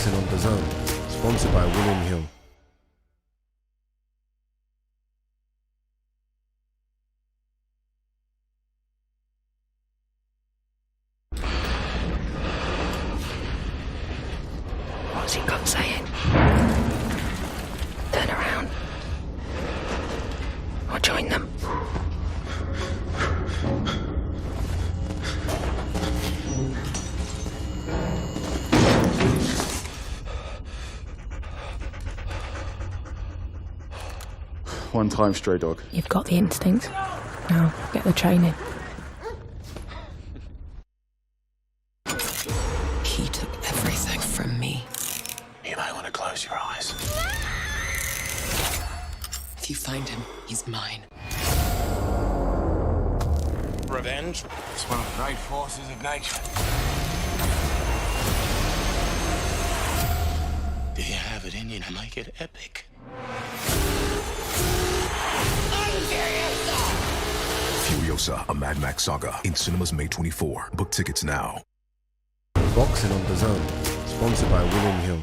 Boxing on DAZN, sponsored by William Hill. What's he got saying? Turn around. Or join them. One time, stray dog. You've got the instinct. Now, get the training. He took everything from me. You might want to close your eyes. If you find him, he's mine. Revenge? It's one of the great forces of nature. Do you have it in you to make it epic? Furiosa, a Mad Max saga, in cinemas May 24. Book tickets now. Boxing on DAZN, sponsored by William Hill.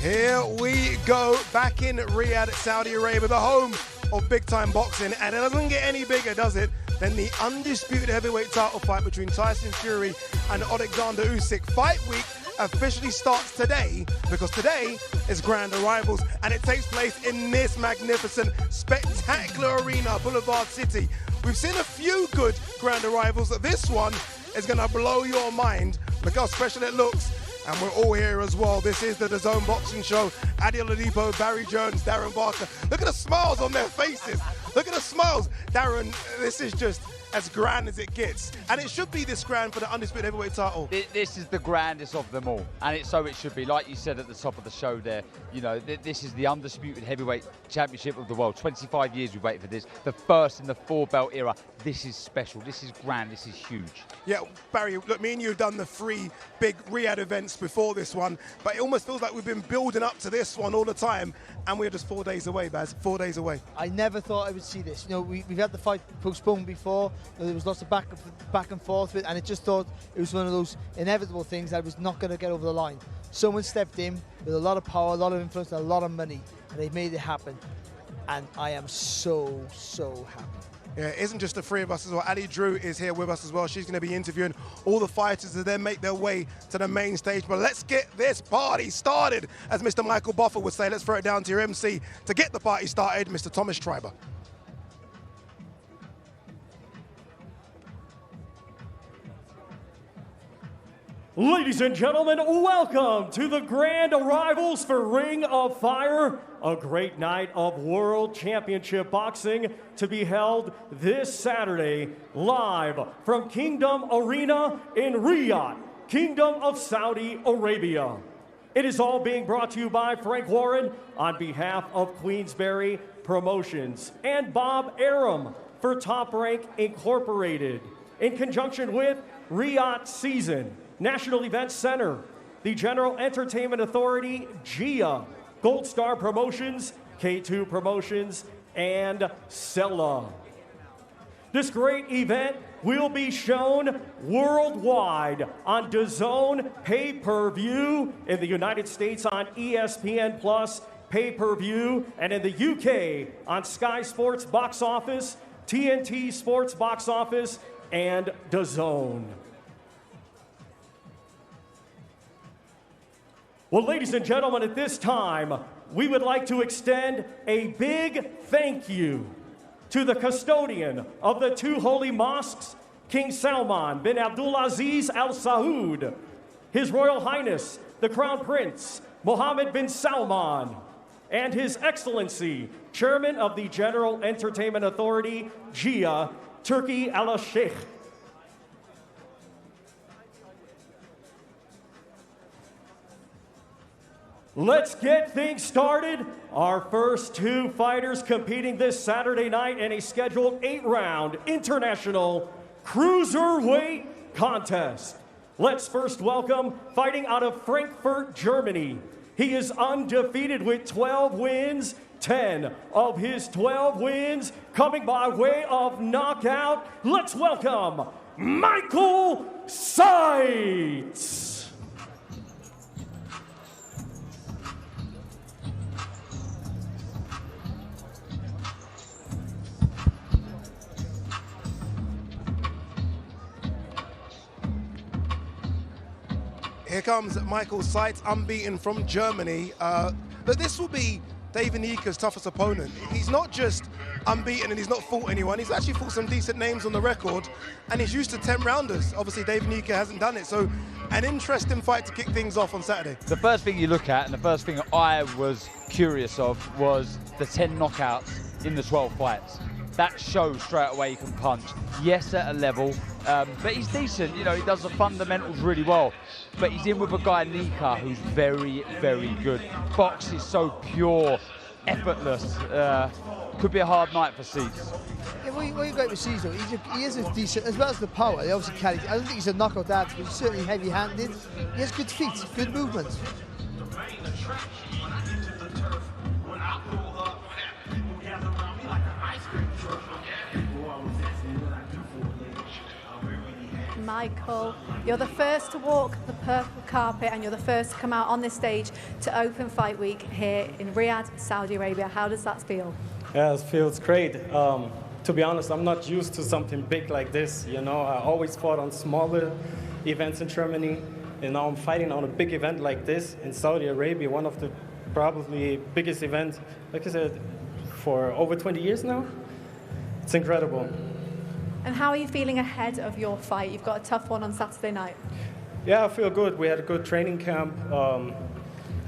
Here we go, back in Riyadh, Saudi Arabia, the home of big-time boxing, and it doesn't get any bigger, does it, than the undisputed heavyweight title fight between Tyson Fury and Oleksandr Usyk. Fight week officially starts today, because today is Grand Arrivals, and it takes place in this magnificent, spectacular arena, Boulevard City. We've seen a few good Grand Arrivals. This one is going to blow your mind. Look how special it looks. And we're all here as well. This is the DAZN Boxing Show. Adi Oladipo, Barry Jones, Darren Barker. Look at the smiles on their faces. Look at the smiles. Darren, this is just as grand as it gets. And it should be this grand for the undisputed heavyweight title. This is the grandest of them all. And so it should be. Like you said at the top of the show there, you know, this is the undisputed heavyweight championship of the world. 25 years we've waited for this. The first in the four-belt era. This is special. This is grand. This is huge. Yeah, Barry, look, me and you have done the 3 big Riyadh events before this one, but it almost feels like we've been building up to this one all the time, and we're just 4 days away, Baz, 4 days away. I never thought I would see this. You know, we've had the fight postponed before. There was lots of back and forth, and it just thought it was one of those inevitable things that was not going to get over the line. Someone stepped in with a lot of power, a lot of influence, and a lot of money, and they made it happen. And I am so, so happy. Yeah, it isn't just the 3 of us as well. Ali Drew is here with us as well. She's going to be interviewing all the fighters to then make their way to the main stage. But let's get this party started. As Mr. Michael Buffer would say, let's throw it down to your MC to get the party started, Mr. Thomas Schreiber. Ladies and gentlemen, welcome to the grand arrivals for Ring of Fire, a great night of World Championship Boxing to be held this Saturday, live from Kingdom Arena in Riyadh, Kingdom of Saudi Arabia. It is all being brought to you by Frank Warren on behalf of Queensberry Promotions and Bob Arum for Top Rank Incorporated, in conjunction with Riyadh Season, National Event Center, the General Entertainment Authority, GIA, Gold Star Promotions, K2 Promotions, and Sella. This great event will be shown worldwide on DAZN pay-per-view, in the United States on ESPN Plus pay-per-view, and in the UK on Sky Sports Box Office, TNT Sports Box Office, and DAZN. Well, ladies and gentlemen, at this time, we would like to extend a big thank you to the custodian of the 2 holy mosques, King Salman bin Abdulaziz Al Saud, His Royal Highness, the Crown Prince, Mohammed bin Salman, and His Excellency, Chairman of the General Entertainment Authority, GIA, Turki Al-Sheikh. Let's get things started. Our first 2 fighters competing this Saturday night in a scheduled 8-round international cruiserweight contest. Let's first welcome, fighting out of Frankfurt, Germany. He is undefeated with 12 wins, 10 of his 12 wins coming by way of knockout. Let's welcome Michael Seitz. Here comes Michael Seitz, unbeaten from Germany. But this will be David Nyika's toughest opponent. He's not just unbeaten and he's not fought anyone. He's actually fought some decent names on the record, and he's used to 10-rounders. Obviously, David Nyika hasn't done it, so an interesting fight to kick things off on Saturday. The first thing you look at, and the first thing I was curious of, was the 10 knockouts in the 12 fights. That shows straight away he can punch. Yes, at a level, but he's decent. You know, he does the fundamentals really well. But he's in with a guy, Nyika, who's very, very good. Box is so pure, effortless. Could be a hard night for Seitz. Yeah, what you got with Seitz, though, he is a decent, as well as the power, he obviously carries. I don't think he's a knockout dad, but he's certainly heavy-handed. He has good feet, good movement. Michael, you're the first to walk the purple carpet and you're the first to come out on this stage to open fight week here in Riyadh, Saudi Arabia. How does that feel? Yeah, it feels great. To be honest, I'm not used to something big like this. You know, I always fought on smaller events in Germany, and now I'm fighting on a big event like this in Saudi Arabia, one of the probably biggest events, like I said, for over 20 years now. It's incredible. And how are you feeling ahead of your fight? You've got a tough one on Saturday night. Yeah, I feel good. We had a good training camp.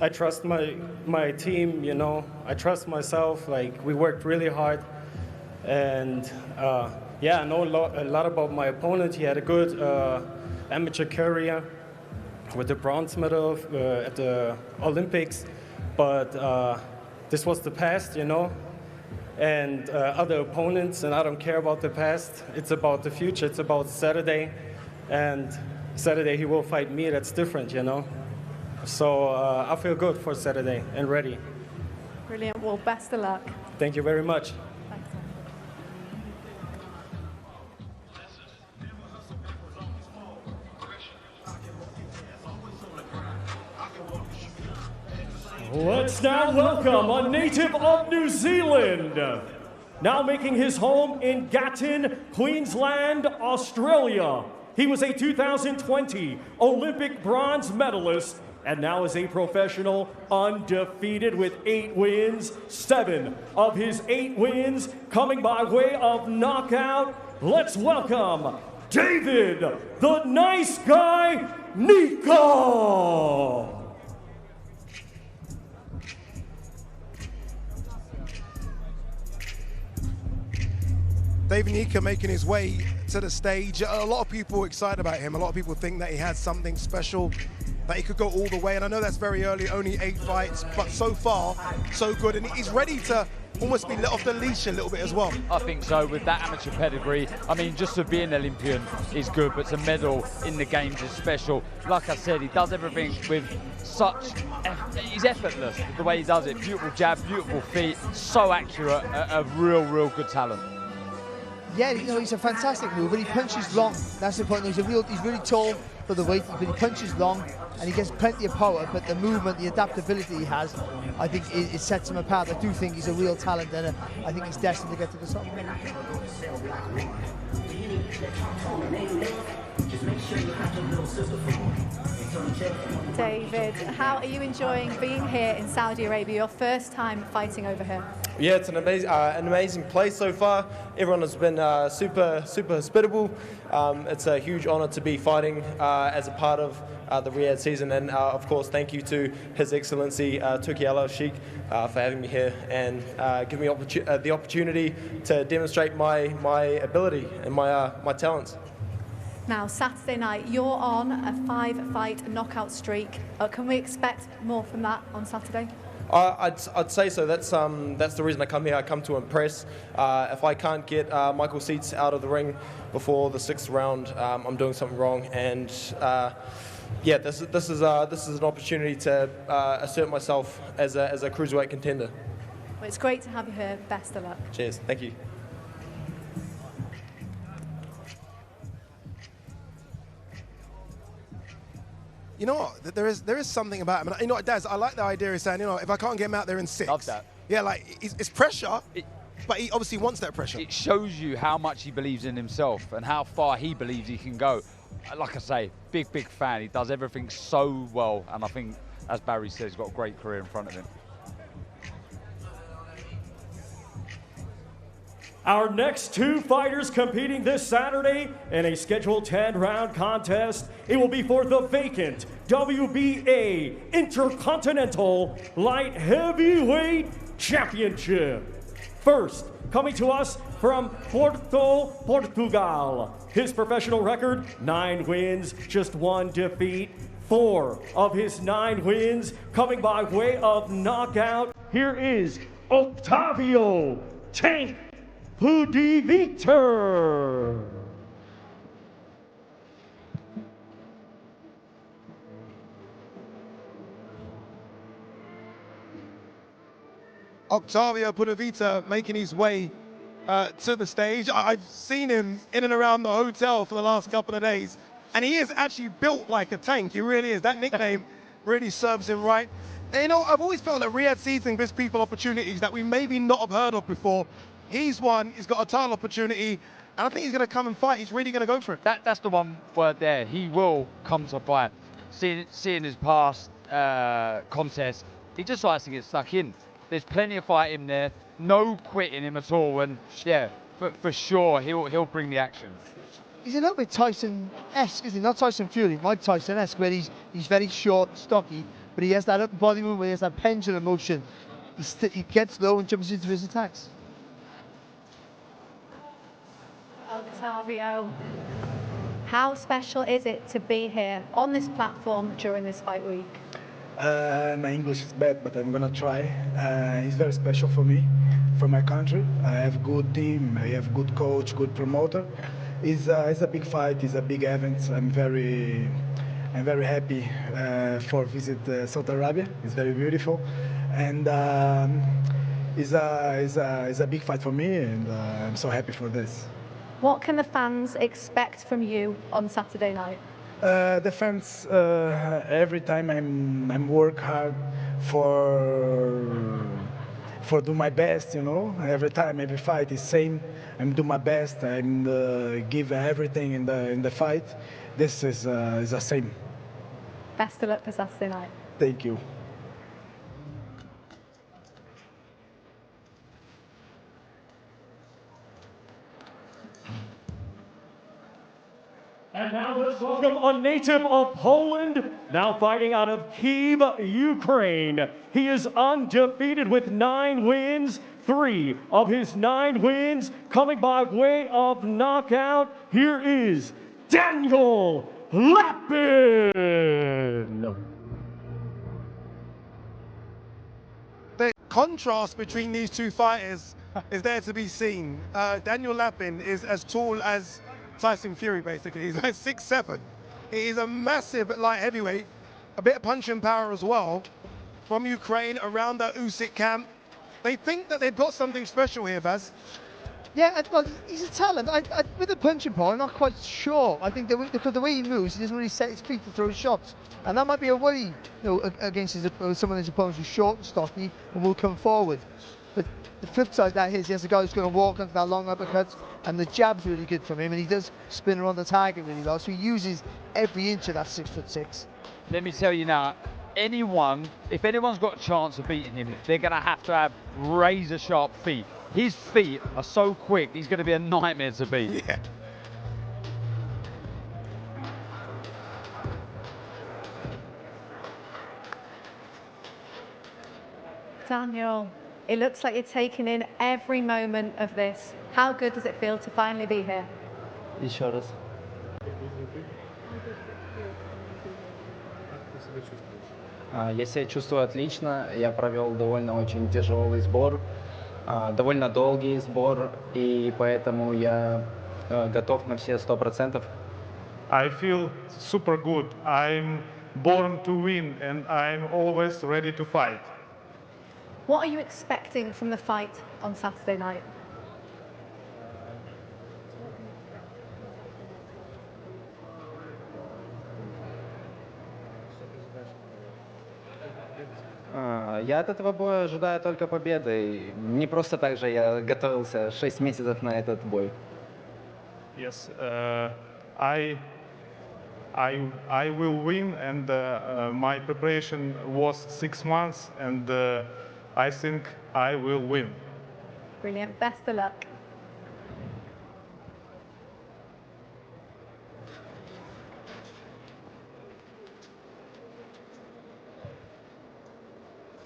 I trust my team, you know. I trust myself. Like, we worked really hard. And yeah, I know a lot about my opponent. He had a good amateur career with the bronze medal at the Olympics. But this was the past, you know. And other opponents, and I don't care about the past. It's about the future. It's about Saturday, and Saturday he will fight me. That's different, you know. So I feel good for Saturday and ready. Brilliant. Well, best of luck. Thank you very much. Thanks. Let's now welcome a native of New Zealand, now making his home in Gatton, Queensland, Australia. He was a 2020 Olympic bronze medalist and now is a professional, undefeated with 8 wins, 7 of his 8 wins coming by way of knockout. Let's welcome David, the nice guy, Nyika. David Nyika making his way to the stage. A lot of people are excited about him. A lot of people think that he has something special, that he could go all the way. And I know that's very early, only 8 fights, but so far, so good. And he's ready to almost be let off the leash a little bit as well. I think so, with that amateur pedigree. I mean, just to be an Olympian is good, but to medal in the games is special. Like I said, he does everything with he's effortless with the way he does it. Beautiful jab, beautiful feet, so accurate, a real good talent. Yeah, you know, he's a fantastic mover. He punches long. That's the point. He's really tall for the weight, but he punches long and he gets plenty of power. But the movement, the adaptability he has, I think it sets him apart. I do think he's a real talent, and I think he's destined to get to the top. David, how are you enjoying being here in Saudi Arabia, your first time fighting over here? Yeah, it's an amazing place so far. Everyone has been super hospitable. It's a huge honour to be fighting as a part of the Riyadh season, and of course thank you to His Excellency Turki Al-Sheikh for having me here and giving me the opportunity to demonstrate my ability and my talents. Now, Saturday night, you're on a 5-fight knockout streak. Can we expect more from that on Saturday? I'd say so. That's the reason I come here. I come to impress. If I can't get Michael Seitz out of the ring before the 6th round, I'm doing something wrong. And yeah, this is an opportunity to assert myself as a cruiserweight contender. Well, it's great to have you here. Best of luck. Cheers. Thank you. You know what? There is something about him. And you know what, Daz? I like the idea of saying, you know, if I can't get him out there in 6. Love that. Yeah, like it's pressure, but he obviously wants that pressure. It shows you how much he believes in himself and how far he believes he can go. Like I say, big fan. He does everything so well, and I think, as Barry says, he's got a great career in front of him. Our next 2 fighters competing this Saturday in a scheduled 10-round contest. It will be for the vacant WBA Intercontinental Light Heavyweight Championship. First, coming to us from Porto, Portugal. His professional record, 9 wins, just 1 defeat. 4 of his 9 wins coming by way of knockout. Here is Octavio Tank Victor. Octavio Pudavita making his way to the stage. I've seen him in and around the hotel for the last couple of days, and he is actually built like a tank. He really is. That nickname really serves him right. And, you know, I've always felt that Riyadh Season gives people opportunities that we maybe not have heard of before. He's got a title opportunity, and I think he's going to come and fight. He's really going to go for it. That's the one word there. He will come to fight. Seeing his past contests, he just likes to get stuck in. There's plenty of fight in there. No quitting him at all. And yeah, for sure, he'll bring the action. He's a little bit Tyson-esque, isn't he? Not Tyson Fury, Mike Tyson-esque, where he's very short, stocky, but he has that upper body movement, he has that pendulum motion. He gets low and jumps into his attacks. Octavio, how special is it to be here on this platform during this fight week? My English is bad, but I'm gonna try. It's very special for me, for my country. I have a good team, I have a good coach, good promoter. It's a big fight, it's a big event. I'm very happy for visit Saudi Arabia. It's very beautiful, and it's a big fight for me, and I'm so happy for this. What can the fans expect from you on Saturday night? The fans, every time I'm work hard for do my best, you know. Every time, every fight is same. I'm do my best. I'm give everything in the fight. This is the same. Best of luck for Saturday night. Thank you. And now let's welcome a native of Poland, now fighting out of Kyiv, Ukraine. He is undefeated with 9 wins, 3 of his 9 wins coming by way of knockout. Here is Daniel Lapin. The contrast between these 2 fighters is there to be seen. Daniel Lapin is as tall as Tyson Fury, basically. He's like 6'7". He is a massive light heavyweight, a bit of punching power as well. From Ukraine, around the Usyk camp. They think that they've got something special here, Vaz. Yeah, well, he's a talent. With the punching power, I'm not quite sure. I think because the way he moves, he doesn't really set his feet to throw his shots. And that might be a worry, you know, against some of his opponents who's short and stocky and will come forward. But the flip side of that is he has a guy who's going to walk into that long uppercut, and the jab's really good from him, and he does spin around the target really well, so he uses every inch of that 6'6". Let me tell you now, if anyone's got a chance of beating him, they're going to have razor sharp feet. His feet are so quick, he's going to be a nightmare to beat. Yeah. Daniel, it looks like you're taking in every moment of this. How good does it feel to finally be here? Еще раз. Я себя чувствую отлично. Я провел довольно очень тяжелый сбор, довольно долгий сбор, и поэтому я готов на все 100%. I feel super good. I'm born to win, and I'm always ready to fight. What are you expecting from the fight on Saturday night? Я от этого боя ожидаю только победы. Не просто так же я готовился 6 месяцев на этот бой. Yes, I will win, and my preparation was 6 months, and I think I will win. Brilliant. Best of luck.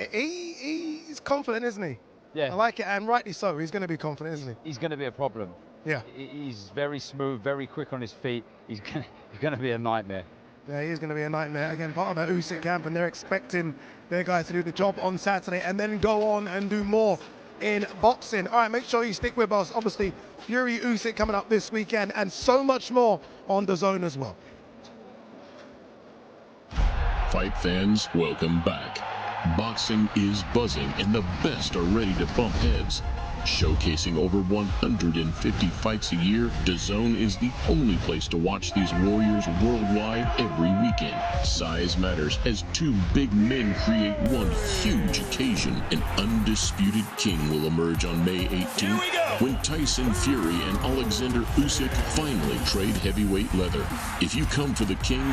He's confident, isn't he? Yeah. I like it, and rightly so. He's going to be confident, isn't he? He's going to be a problem. Yeah. He's very smooth, very quick on his feet. He's going to be a nightmare. Yeah, he is going to be a nightmare. Again, part of that Usyk camp, and they're expecting their guys to do the job on Saturday and then go on and do more in boxing. All right, make sure you stick with us. Obviously, Fury Usyk coming up this weekend, and so much more on DAZN as well. Fight fans, welcome back. Boxing is buzzing, and the best are ready to bump heads. Showcasing over 150 fights a year, DAZN is the only place to watch these warriors worldwide every weekend. Size matters as two big men create one huge occasion. An undisputed king will emerge on May 18th when Tyson Fury and Oleksandr Usyk finally trade heavyweight leather. If you come for the king,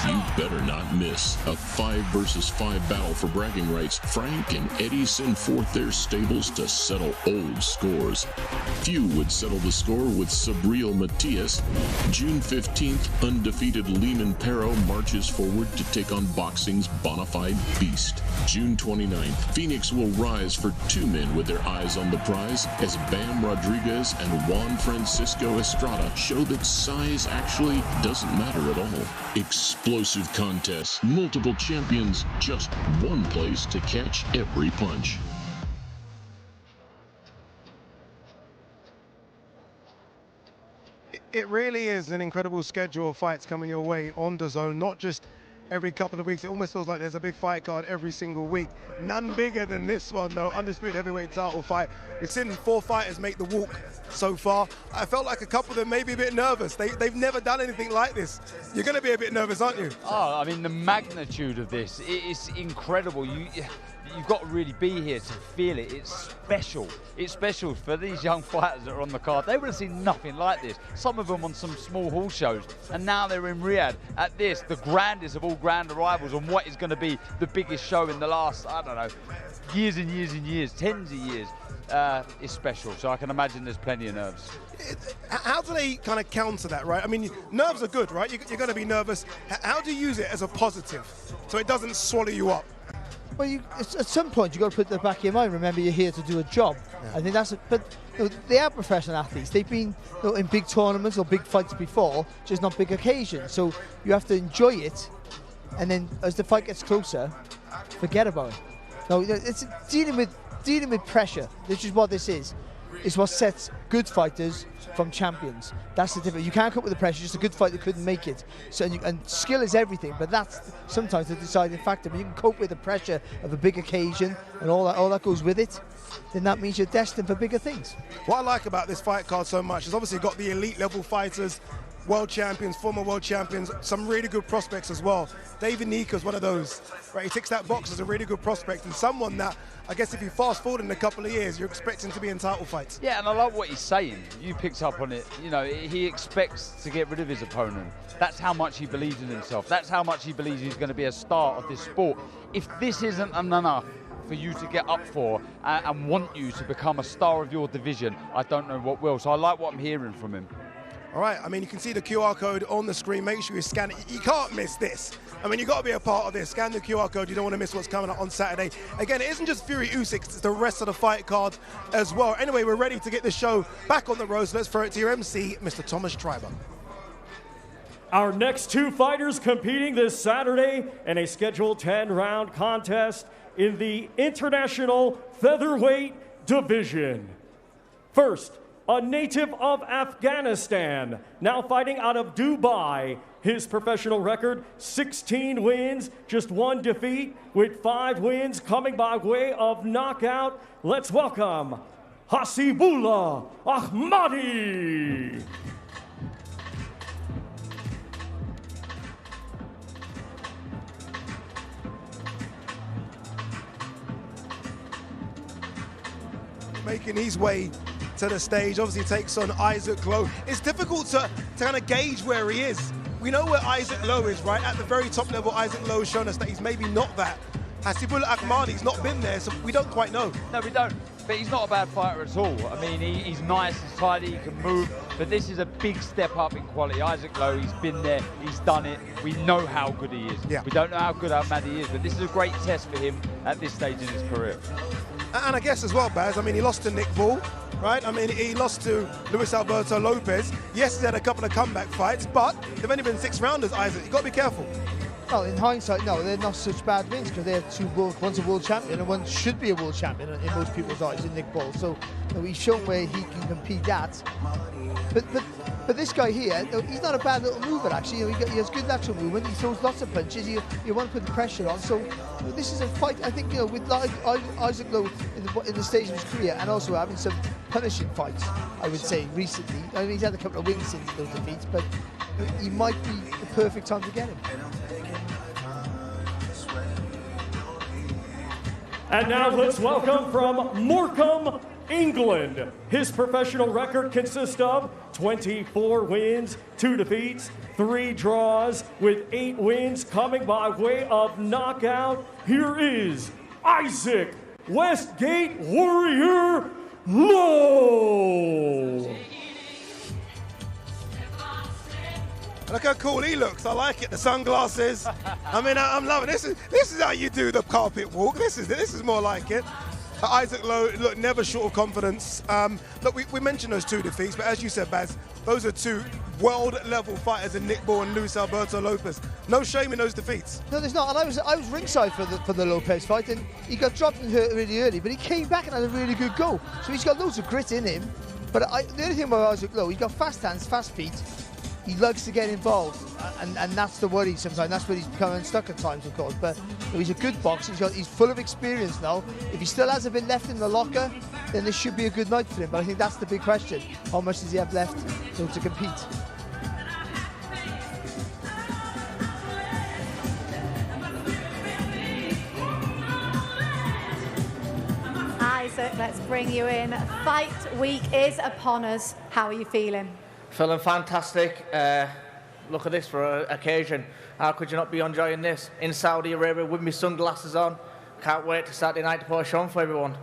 you better not miss. A 5 versus 5 battle for bragging rights. Frank and Eddie send forth their stables to settle old scores. Few would settle the score with Sabriel Matias. June 15th, undefeated Lehman Perro marches forward to take on boxing's bona fide beast. June 29th, Phoenix will rise for two men with their eyes on the prize as Bam Rodriguez and Juan Francisco Estrada show that size actually doesn't matter at all. Explosive contests, multiple champions, just one place to catch every punch. It really is an incredible schedule of fights coming your way on DAZN, not just every couple of weeks. It almost feels like there's a big fight card every single week. None bigger than this one, though. Undisputed heavyweight title fight. We've seen 4 fighters make the walk so far. I felt like a couple of them may be a bit nervous. They've never done anything like this. You're going to be a bit nervous, aren't you? Oh, I mean, the magnitude of this, it's incredible. You've got to really be here to feel it. It's special. It's special for these young fighters that are on the card. They would have seen nothing like this. Some of them on some small hall shows, and now they're in Riyadh at this, the grandest of all grand arrivals, on what is going to be the biggest show in the last, I don't know, years and years and years, tens of years. It's special, so I can imagine there's plenty of nerves. How do they kind of counter that, right? I mean, nerves are good, right? You're going to be nervous. How do you use it as a positive so it doesn't swallow you up? Well, at some point, you've got to put it in the back of your mind. Remember, you're here to do a job. Yeah. I think that's it. But they are professional athletes. They've been in big tournaments or big fights before, just not big occasions. So you have to enjoy it. And then as the fight gets closer, forget about it. No, it's dealing with pressure. This is what this is. It's what sets good fighters from champions. That's the difference. You can't cope with the pressure. Just a good fighter couldn't make it. So and skill is everything, but that's sometimes the deciding factor. But you can cope with the pressure of a big occasion and all that goes with it. Then that means you're destined for bigger things. What I like about this fight card so much is obviously got the elite level fighters, world champions, former world champions, some really good prospects as well. David Nika's one of those, right? He ticks that box as a really good prospect and someone that, I guess if you fast forward in a couple of years, you're expecting to be in title fights. Yeah, and I love what he's saying. You picked up on it. You know, he expects to get rid of his opponent. That's how much he believes in himself. That's how much he believes he's going to be a star of this sport. If this isn't enough for you to get up for and want you to become a star of your division, I don't know what will. So I like what I'm hearing from him. All right, I mean, you can see the QR code on the screen. Make sure you scan it. You can't miss this. I mean, you've got to be a part of this. Scan the QR code. You don't want to miss what's coming up on Saturday. Again, it isn't just Fury Usyk, it's the rest of the fight card as well. Anyway, we're ready to get the show back on the road, so let's throw it to your MC, Mr. Thomas Treiber. Our next two fighters competing this Saturday in a scheduled 10-round contest in the International Featherweight Division. First, a native of Afghanistan, now fighting out of Dubai. His professional record, 16 wins, just 1 defeat, with 5 wins coming by way of knockout. Let's welcome Hasibullah Ahmadi. Making his way to the stage, obviously takes on Isaac Lowe. It's difficult to kind of gauge where he is. We know where Isaac Lowe is, right? At the very top level, Isaac Lowe has shown us that he's maybe not that. Hasibullah Ahmadi's not been there, so we don't quite know. No, we don't. But he's not a bad fighter at all. I mean, he's nice, he's tidy, he can move. But this is a big step up in quality. Isaac Lowe, he's been there, he's done it. We know how good he is. Yeah. We don't know how good Ahmadi is, but this is a great test for him at this stage in his career. And I guess as well, Baz, I mean, he lost to Nick Ball, right? I mean, he lost to Luis Alberto Lopez. Yes, he had a couple of comeback fights, but they've only been 6-rounders, Isaac. You've got to be careful. Well, in hindsight, no, they're not such bad wins because they're one's a world champion and one should be a world champion in most people's eyes, in Nick Ball. So he's shown where he can compete at. But this guy here, he's not a bad little mover, actually. He has good lateral movement. He throws lots of punches. You want to put the pressure on. So this is a fight, I think, with Isaac Lowe in the stage of his career, and also having some punishing fights, I would say, recently. I mean, he's had a couple of wins since those defeats, but he might be the perfect time to get him. And now let's welcome from Morecambe, England. His professional record consists of 24 wins, 2 defeats, 3 draws, with 8 wins coming by way of knockout. Here is Isaac Westgate Warrior Lowe. Look how cool he looks. I like it. The sunglasses. I mean, I'm loving it. This is how you do the carpet walk. This is more like it. Isaac Lowe, look, never short of confidence. Look, we mentioned those 2 defeats, but as you said, Baz, those are 2 world-level fighters in Nick Ball and Luis Alberto Lopez. No shame in those defeats. No, there's not. And I was ringside for the Lopez fight, and he got dropped and hurt really early, but he came back and had a really good go. So he's got loads of grit in him. But the only thing about Isaac Lowe, he's got fast hands, fast feet. He likes to get involved, and that's the worry sometimes. That's where he's become unstuck at times, of course. But he's a good boxer. He's full of experience now. If he still has a bit left in the locker, then this should be a good night for him. But I think that's the big question. How much does he have left to compete? Isaac, let's bring you in. Fight week is upon us. How are you feeling? Feeling fantastic. Look at this for an occasion. How could you not be enjoying this? In Saudi Arabia with my sunglasses on. Can't wait to Saturday night to put a show on for everyone.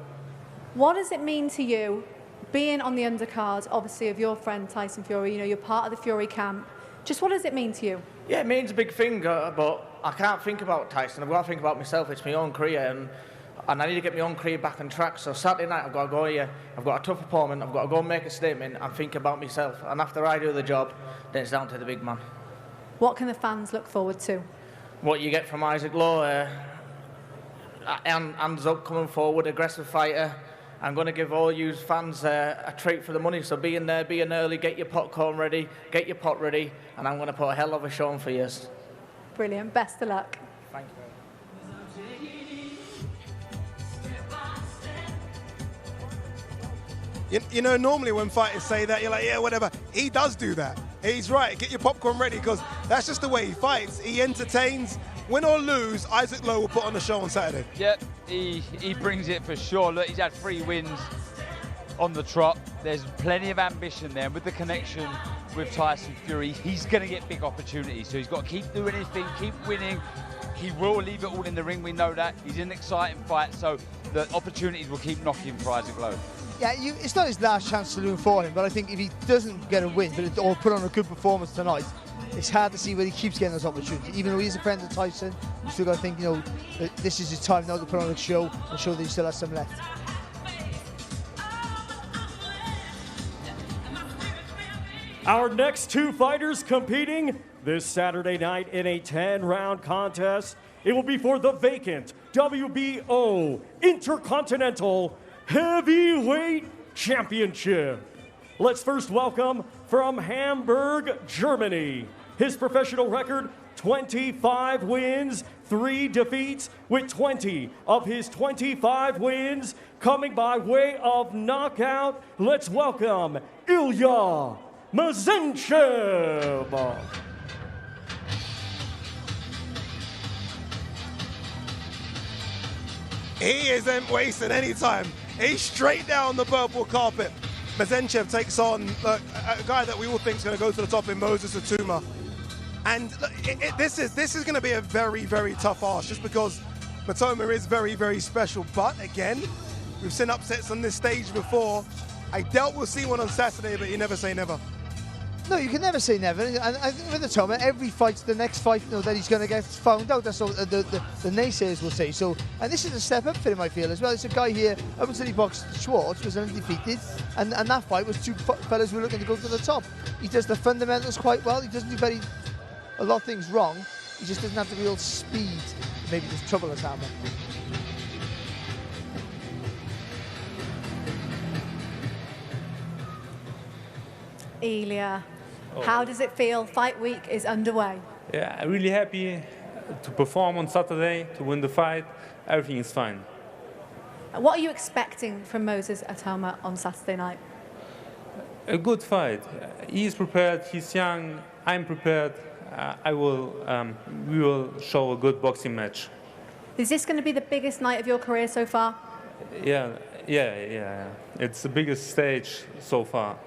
What does it mean to you, being on the undercard, obviously, of your friend Tyson Fury? You know, you're part of the Fury camp. Just what does it mean to you? Yeah, it means a big thing, but I can't think about Tyson. I've got to think about myself. It's my own career, and I need to get my own career back on track. So Saturday night, I've got to go here. I've got a tough opponent. I've got to go and make a statement and think about myself. And after I do the job, then it's down to the big man. What can the fans look forward to? What you get from Isaac Lowe, hands up, coming forward, aggressive fighter. I'm going to give all you fans a treat for the money. So be in there, be in early, get your popcorn ready, get your pot ready, and I'm going to put a hell of a show on for you. Brilliant. Best of luck. Thank you. You know, normally when fighters say that, you're like, yeah, whatever. He does do that. He's right. Get your popcorn ready, because that's just the way he fights. He entertains. Win or lose, Isaac Lowe will put on the show on Saturday. Yep, he brings it for sure. Look, he's had 3 wins on the trot. There's plenty of ambition there. And with the connection with Tyson Fury, he's going to get big opportunities. So he's got to keep doing his thing, keep winning. He will leave it all in the ring. We know that. He's in an exciting fight. So the opportunities will keep knocking for Isaac Lowe. Yeah, it's not his last chance saloon for him, but I think if he doesn't get a win or put on a good performance tonight, it's hard to see whether he keeps getting those opportunities. Even though he's a friend of Tyson, you still got to think, you know, that this is his time now to put on a show and show that he still has some left. Our next 2 fighters competing This Saturday night in a 10-round contest, it will be for the vacant WBO Intercontinental Heavyweight Championship. Let's first welcome from Hamburg, Germany. His professional record, 25 wins, 3 defeats, with 20 of his 25 wins coming by way of knockout. Let's welcome Ilya Mazenchev. He isn't wasting any time. He's straight down the purple carpet. Mazenchev takes on a guy that we all think is going to go to the top in Moses Atuma. And look, this is going to be a very, very tough ask just because Matoma is very, very special. But again, we've seen upsets on this stage before. I doubt we'll see one on Saturday, but you never say never. No, you can never say never. And with Atoma, every fight's the next fight, you know, that he's going to get found out. That's what the naysayers will say. So, and this is a step up for him, I feel, as well. It's a guy here, up until he boxed Schwartz, was undefeated, and that fight was 2 fellas who were looking to go to the top. He does the fundamentals quite well. He doesn't do a lot of things wrong. He just doesn't have the real speed. Maybe there's trouble at Atoma. Ilya, how does it feel? Fight week is underway. Yeah, I'm really happy to perform on Saturday, to win the fight. Everything is fine. What are you expecting from Moses Atoma on Saturday night? A good fight. He's prepared, he's young, I'm prepared. We will show a good boxing match. Is this going to be the biggest night of your career so far? Yeah. It's the biggest stage so far.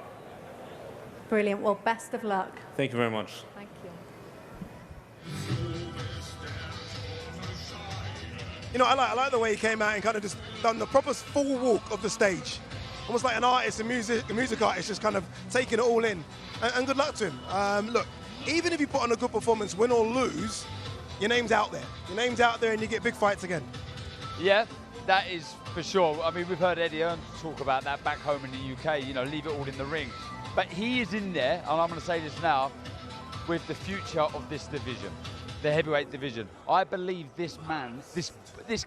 Brilliant. Well, best of luck. Thank you very much. Thank you. You know, I like the way he came out and kind of just done the proper full walk of the stage. Almost like an artist, a music artist, just kind of taking it all in. And good luck to him. Look, even if you put on a good performance, win or lose, your name's out there. Your name's out there and you get big fights again. Yeah, that is for sure. I mean, we've heard Eddie Earns talk about that back home in the UK, you know, leave it all in the ring. But he is in there, and I'm going to say this now, with the future of this division, the heavyweight division. I believe this man, this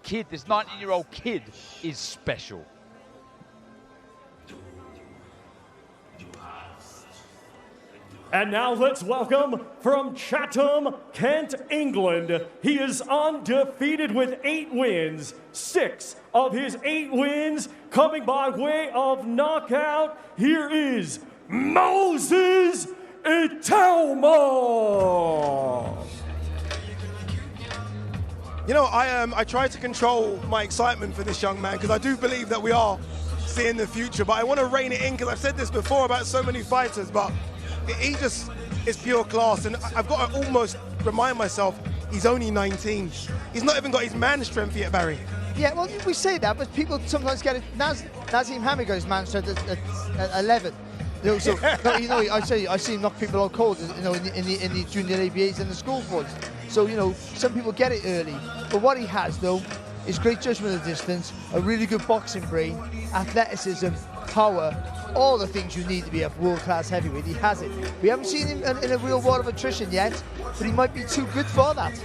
kid, this 19-year-old kid is special. And now let's welcome from Chatham, Kent, England. He is undefeated with 8 wins. 6 of his 8 wins coming by way of knockout. Here is Moses Atoma. You know, I try to control my excitement for this young man because I do believe that we are seeing the future, but I want to rein it in because I've said this before about so many fighters, but he just is pure class, and I've got to almost remind myself he's only 19. He's not even got his man strength yet, Barry. Yeah, well, we say that, but people sometimes get it. Nazim Hamid got his man strength at 11. You know, so you know, I see him knock people out cold, you know, in the junior ABAs and the school boards. So you know, some people get it early, but what he has though is great judgment of distance, a really good boxing brain, athleticism, power, all the things you need to be a world-class heavyweight. He has it. We haven't seen him in a real war of attrition yet, but he might be too good for that.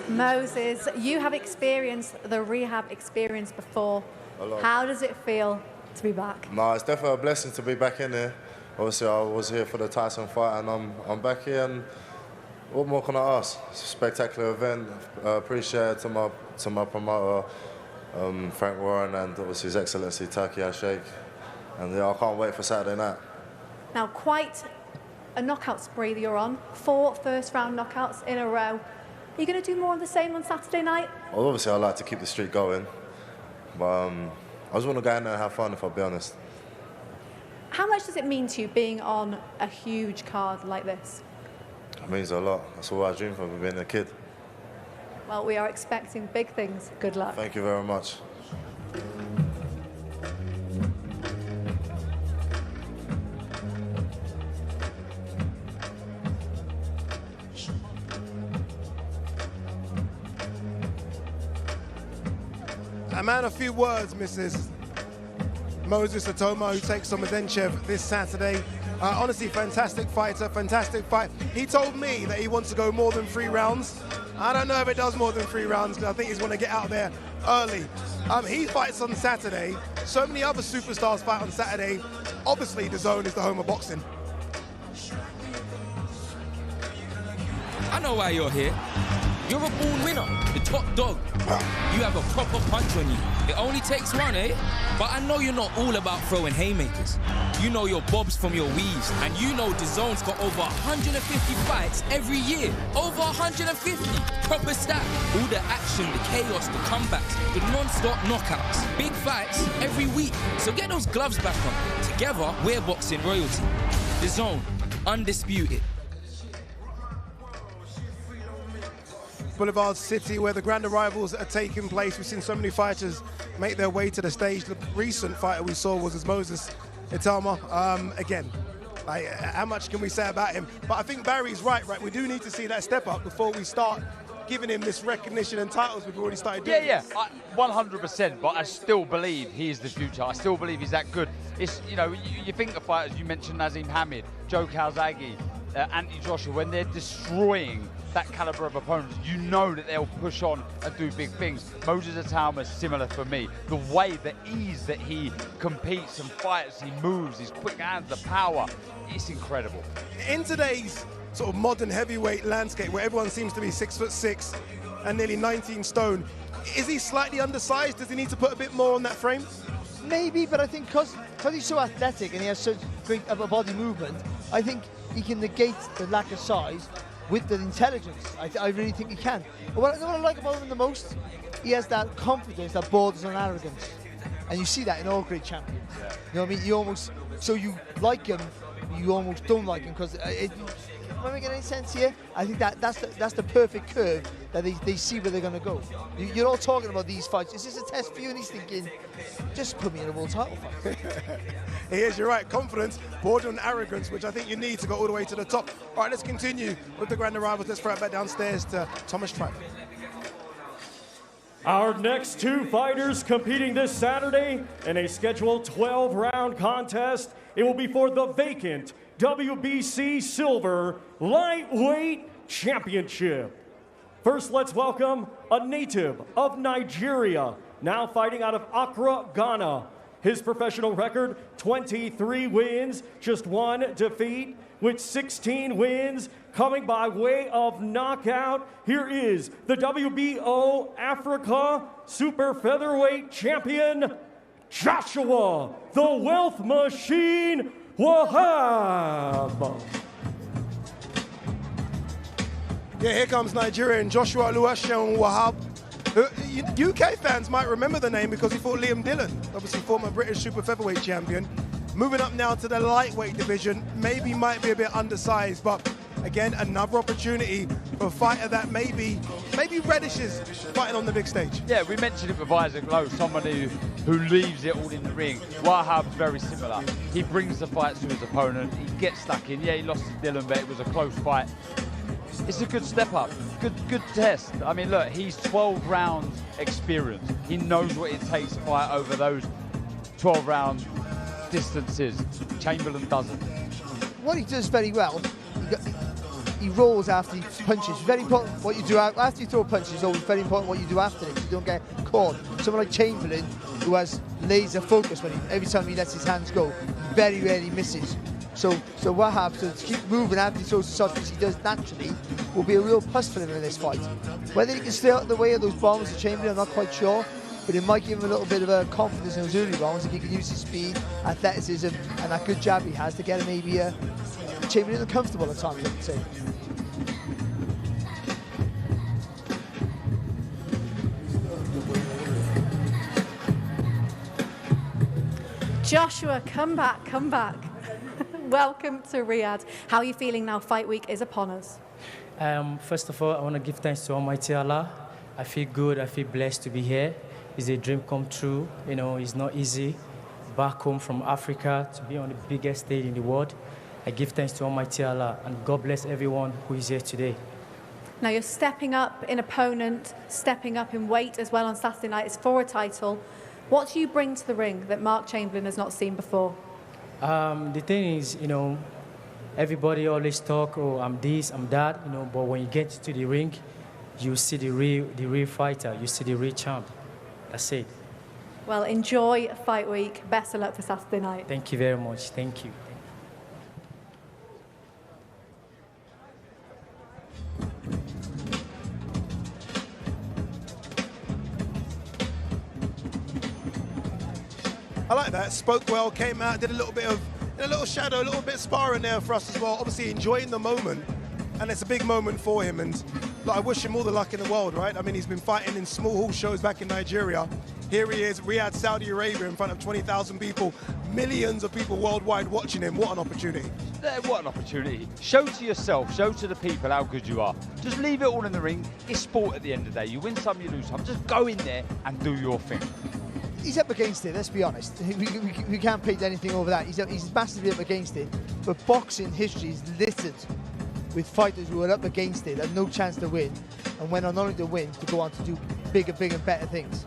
Moses, you have experienced the rehab experience before. A lot. How does it feel to be back? No, it's definitely a blessing to be back in here. Obviously, I was here for the Tyson fight, and I'm back here. And what more can I ask? It's a spectacular event. Appreciate it to my promoter, Frank Warren, and obviously His Excellency Taki Sheikh. And yeah, I can't wait for Saturday night. Now, quite a knockout spree that you're on. 4 first-round knockouts in a row. Are you going to do more of the same on Saturday night? Well, obviously, I like to keep the streak going, but I just want to go in there and have fun, if I'll be honest. How much does it mean to you being on a huge card like this? It means a lot. That's all I dreamed of being a kid. Well, we are expecting big things. Good luck. Thank you very much. A man of few words, Mrs. Moses Atoma, who takes on Mazenchev this Saturday. Honestly, fantastic fighter, fantastic fight. He told me that he wants to go more than 3 rounds. I don't know if it does more than 3 rounds, because I think he's going to get out there early. He fights on Saturday. So many other superstars fight on Saturday. Obviously, DAZN is the home of boxing. I know why you're here. You're a born winner, the top dog. You have a proper punch on you. It only takes one, eh? But I know you're not all about throwing haymakers. You know your bobs from your weaves, and you know DAZN's got over 150 fights every year. Over 150. Proper stat. All the action, the chaos, the comebacks, the non-stop knockouts. Big fights every week. So get those gloves back on. Together, we're boxing royalty. DAZN, undisputed. Boulevard City, where the grand arrivals are taking place. We've seen so many fighters make their way to the stage. The recent fighter we saw was Moses Atoma. Again, how much can we say about him? But I think Barry's right. We do need to see that step up before we start giving him this recognition and titles we've already started doing. Yeah, 100%, but I still believe he is the future. I still believe he's that good. It's, you know, you think of fighters, you mentioned Nazim Hamid, Joe Calzaghe, Anthony Joshua, when they're destroying that caliber of opponents, you know that they'll push on and do big things. Moses Atoma is similar for me. The way, the ease that he competes and fights, he moves, his quick hands, the power, it's incredible. In today's sort of modern heavyweight landscape, where everyone seems to be 6'6" and nearly 19 stone, is he slightly undersized? Does he need to put a bit more on that frame? Maybe, but I think because he's so athletic and he has such great upper body movement, I think he can negate the lack of size with the intelligence. I really think he can. But what I like about him the most, he has that confidence that borders on arrogance. And you see that in all great champions. Yeah. You know what I mean? You almost, so you like him, you almost don't like him, because am I making any sense here? I think that's the perfect curve that they see where they're going to go. You're all talking about these fights. Is this a test for you? And he's thinking, just put me in a world title fight. He is, you're right. Confidence, bordering on arrogance, which I think you need to go all the way to the top. All right, let's continue with the grand arrivals. Let's throw it back downstairs to Thomas Tribe. Our next 2 fighters competing this Saturday in a scheduled 12-round contest. It will be for the vacant WBC Silver Lightweight Championship. First, let's welcome a native of Nigeria, now fighting out of Accra, Ghana. His professional record, 23 wins, just 1 defeat, with 16 wins coming by way of knockout. Here is the WBO Africa Super Featherweight Champion, Joshua, the Wealth Machine, Wahab. Yeah, here comes Nigerian Joshua Oluwaseun Wahab. UK fans might remember the name because he fought Liam Dillon, obviously former British super featherweight champion. Moving up now to the lightweight division, maybe might be a bit undersized, but again, another opportunity for a fighter that maybe relishes fighting on the big stage. Yeah, we mentioned it with Isaac Lowe, somebody who leaves it all in the ring. Wahab's very similar. He brings the fights to his opponent, he gets stuck in. Yeah, he lost to Dillon, but it was a close fight. It's a good step up, good test. I mean, look, he's 12 rounds experience. He knows what it takes to fight over those 12 round distances. Chamberlain doesn't. What he does very well, he rolls after he punches. Very important what you do after you throw a punch is always very important what you do after it, so you don't get caught. Someone like Chamberlain, who has laser focus every time he lets his hands go, very rarely misses. So Wahab, to keep moving after he throws the shots, which he does naturally, will be a real plus for him in this fight. Whether he can stay out of the way of those bombs of Chamberlain, I'm not quite sure, but it might give him a little bit of a confidence in those early rounds if he can use his speed, athleticism, and that good jab he has to get him maybe Chamberlain uncomfortable at times, I would say. Joshua, come back. Welcome to Riyadh. How are you feeling now? Fight week is upon us. First of all, I want to give thanks to Almighty Allah. I feel good. I feel blessed to be here. It's a dream come true. You know, it's not easy. Back home from Africa to be on the biggest stage in the world. I give thanks to Almighty Allah, and God bless everyone who is here today. Now you're stepping up in opponent, stepping up in weight as well on Saturday night. It's for a title. What do you bring to the ring that Mark Chamberlain has not seen before? The thing is, you know, everybody always talk, oh, I'm this, I'm that, you know, but when you get to the ring, you see the real fighter, you see the real champ. That's it. Well, enjoy fight week. Best of luck for Saturday night. Thank you very much. Thank you. I like that. Spoke well, came out, did a little bit of, a little shadow, a little bit sparring there for us as well. Obviously enjoying the moment, and it's a big moment for him. And look, I wish him all the luck in the world, right? I mean, he's been fighting in small hall shows back in Nigeria. Here he is, Riyadh, Saudi Arabia, in front of 20,000 people, millions of people worldwide watching him. What an opportunity. What an opportunity. Show to yourself, show to the people how good you are. Just leave it all in the ring. It's sport at the end of the day. You win some, you lose some. Just go in there and do your thing. He's up against it, let's be honest. We can't paint anything over that. He's massively up against it. But boxing history is littered with fighters who are up against it and no chance to win, and went on not only to win, to go on to do bigger and better things.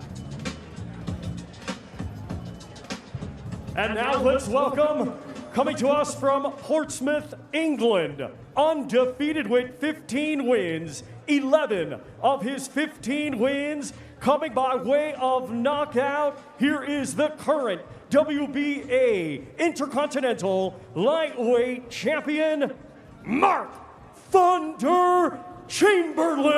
And now let's welcome, coming to us from Portsmouth, England, undefeated with 15 wins, 11 of his 15 wins coming by way of knockout. Here is the current WBA Intercontinental Lightweight Champion, Mark Thunder Chamberlain.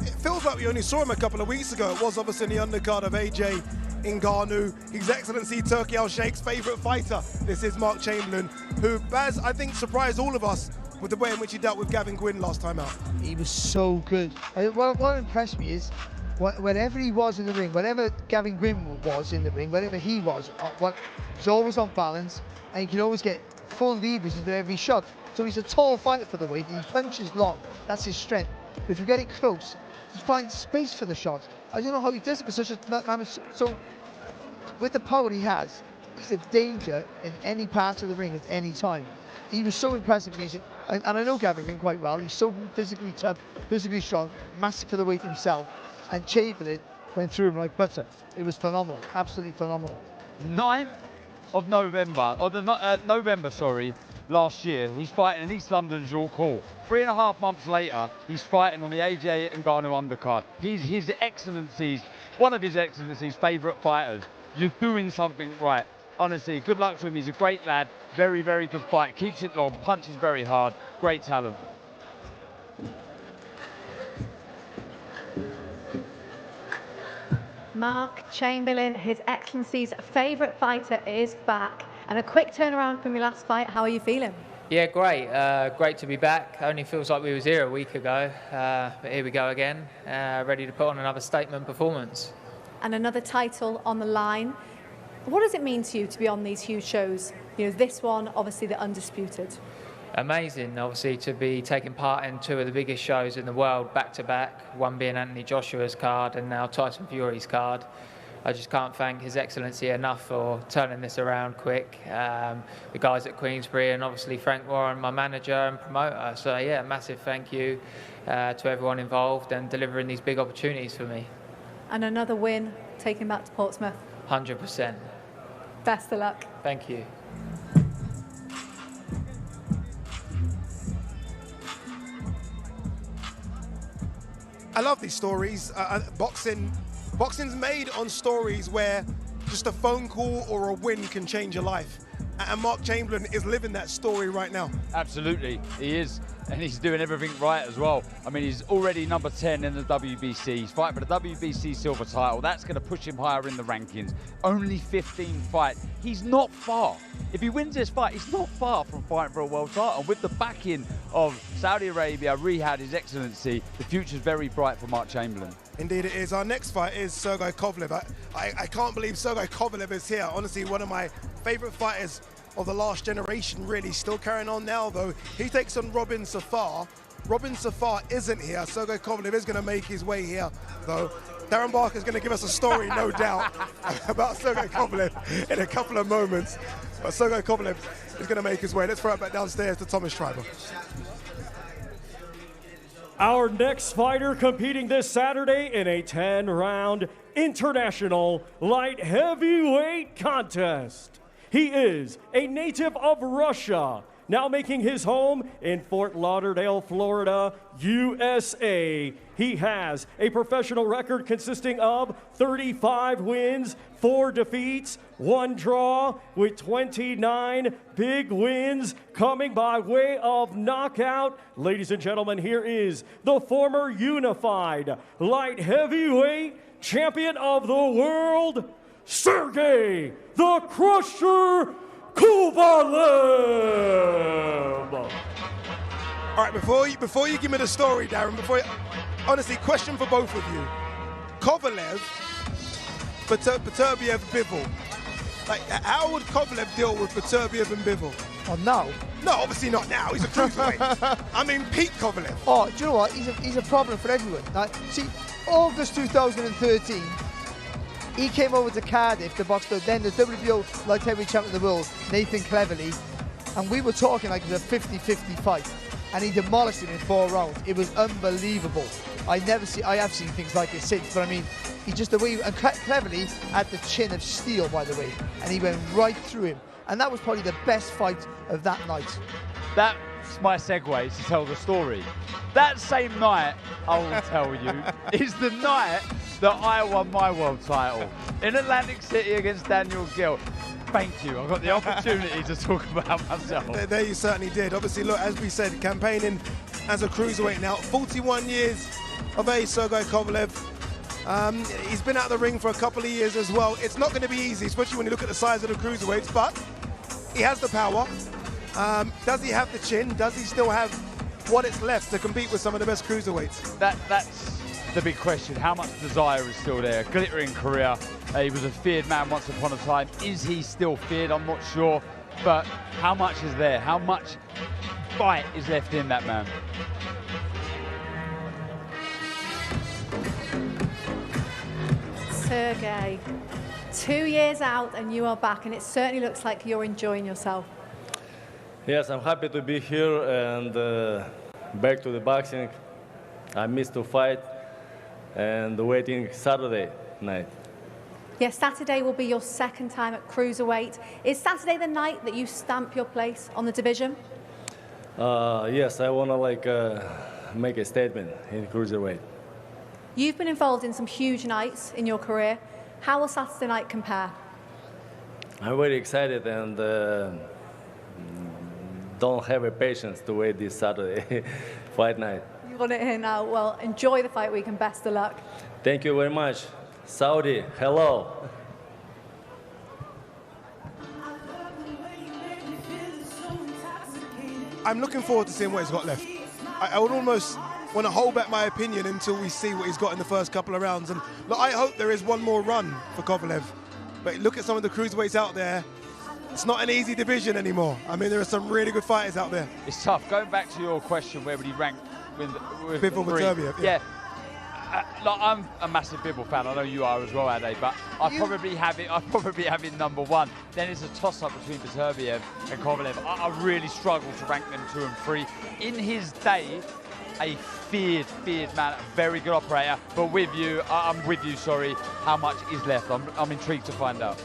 It feels like we only saw him a couple of weeks ago. It was obviously in the undercard of AJ Ngannou, His Excellency Turki Al-Sheikh's favourite fighter. This is Mark Chamberlain, who, Baz, I think surprised all of us with the way in which he dealt with Gavin Gwynn last time out. He was so good. What impressed me is, whenever he was in the ring, whenever Gavin Gwynn was in the ring, whenever he was always on balance, and he can always get full leverage into every shot. So he's a tall fighter for the weight, and he punches long. That's his strength. But if you get it close, he finds space for the shot. I don't know how he does it, but so with the power he has, he's a danger in any part of the ring at any time. He was so impressive, and I know Gavin Gwynn quite well. He's so physically tough, physically strong, massive for the weight himself, and Chamberlain went through him like butter. It was phenomenal, absolutely phenomenal. 9th of November, November, last year, he's fighting in East London's York Hall. 3.5 months later, he's fighting on the AJ Ngannou undercard. He's His Excellency's, one of His Excellency's favourite fighters. You're doing something right. Honestly, good luck to him. He's a great lad. Very, very good fight. Keeps it long, punches very hard. Great talent. Mark Chamberlain, His Excellency's favourite fighter, is back. And a quick turnaround from your last fight. How are you feeling? Yeah, great. Great to be back. Only feels like we was here a week ago, but here we go again, ready to put on another statement performance. And another title on the line. What does it mean to you to be on these huge shows? You know, this one, obviously the Undisputed. Amazing, obviously, to be taking part in 2 of the biggest shows in the world back to back, one being Anthony Joshua's card and now Tyson Fury's card. I just can't thank His Excellency enough for turning this around quick. The guys at Queensbury and obviously Frank Warren, my manager and promoter. So yeah, massive thank you to everyone involved and delivering these big opportunities for me. And another win, taking back to Portsmouth. 100%. Best of luck. Thank you. I love these stories. Boxing's made on stories where just a phone call or a win can change your life. And Mark Chamberlain is living that story right now. Absolutely, he is. And he's doing everything right as well. I mean, he's already number 10 in the WBC. He's fighting for the WBC silver title. That's going to push him higher in the rankings. Only 15 fights. He's not far. If he wins this fight, he's not far from fighting for a world title. With the backing of Saudi Arabia, Riyadh, His Excellency, the future's very bright for Mark Chamberlain. Indeed it is. Our next fight is Sergey Kovalev. I can't believe Sergey Kovalev is here. Honestly, one of my favourite fighters of the last generation, really. Still carrying on now, though. He takes on Robin Safar. Robin Safar isn't here. Sergey Kovalev is going to make his way here, though. Darren Barker's going to give us a story, no doubt, about Sergey Kovalev in a couple of moments. But Sergey Kovalev is going to make his way. Let's throw it back downstairs to Thomas Schreiber. Our next fighter competing this Saturday in a 10-round international light heavyweight contest. He is a native of Russia, now making his home in Fort Lauderdale, Florida, USA. He has a professional record consisting of 35 wins, 4 defeats, 1 draw, with 29 big wins coming by way of knockout. Ladies and gentlemen, here is the former unified light heavyweight champion of the world, Sergey the Crusher Kovalev. All right, before you give me the story, Darren, honestly, question for both of you. Kovalev, Beterbiev, Bivol. Like, how would Kovalev deal with Beterbiev and Bivol? Oh, now? No, obviously not now. He's a cruiserweight. I mean, Pete Kovalev. Oh, do you know what? He's a problem for everyone. Like, see, August 2013, he came over to Cardiff to box then the WBO light heavyweight champion of the world, Nathan Cleverly, and we were talking like it was a 50-50 fight, and he demolished him in 4 rounds. It was unbelievable. I have seen things like it since, but I mean, he just the way, and Cleverly had the chin of steel, by the way, and he went right through him, and that was probably the best fight of that night. That's my segue to tell the story. That same night, I will tell you, is the night that I won my world title in Atlantic City against Daniel Gill. Thank you. I got the opportunity to talk about myself. There you certainly did. Obviously, look, as we said, campaigning as a cruiserweight now. 41 years of age, Sergey Kovalev. He's been out of the ring for a couple of years as well. It's not going to be easy, especially when you look at the size of the cruiserweights, but he has the power. Does he have the chin? Does he still have what it's left to compete with some of the best cruiserweights? That's the big question. How much desire is still there? Glittering career. He was a feared man once upon a time. Is he still feared? I'm not sure. But how much is there? How much fight is left in that man? Sergey, 2 years out and you are back, and it certainly looks like you're enjoying yourself. Yes, I'm happy to be here and back to the boxing. I missed to fight and waiting Saturday night. Yes, Saturday will be your second time at cruiserweight. Is Saturday the night that you stamp your place on the division? Yes, I want to make a statement in cruiserweight. You've been involved in some huge nights in your career. How will Saturday night compare? I'm very excited and don't have a patience to wait this Saturday fight night. You want it here now. Well, enjoy the fight week and best of luck. Thank you very much. Saudi, hello. I'm looking forward to seeing what he's got left. I would almost want to hold back my opinion until we see what he's got in the first couple of rounds. And look, I hope there is one more run for Kovalev. But look at some of the cruiserweights out there. It's not an easy division anymore. I mean, there are some really good fighters out there. It's tough. Going back to your question, where would he rank with Bivol, Beterbiev, yeah. Like, I'm a massive Bivol fan. I know you are as well, Ade, but I probably have it number 1. Then it's a toss-up between Beterbiev and Kovalev. I really struggle to rank them 2 and 3. In his day, a feared man, a very good operator. But with you, I'm with you. Sorry, how much is left? I'm intrigued to find out.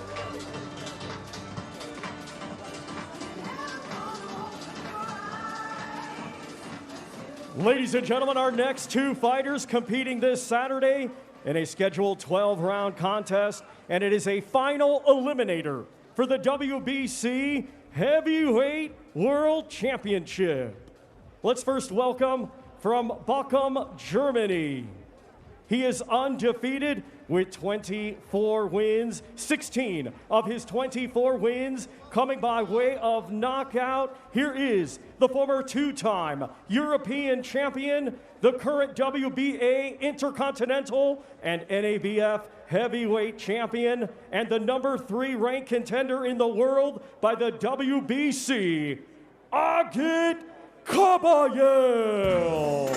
Ladies and gentlemen, our next 2 fighters competing this Saturday in a scheduled 12-round contest, and it is a final eliminator for the WBC Heavyweight World Championship. Let's first welcome from Bochum, Germany. He is undefeated with 24 wins, 16 of his 24 wins coming by way of knockout. Here is the former 2-time European champion, the current WBA Intercontinental and NABF heavyweight champion, and the number 3 ranked contender in the world by the WBC, Agit Kabayel.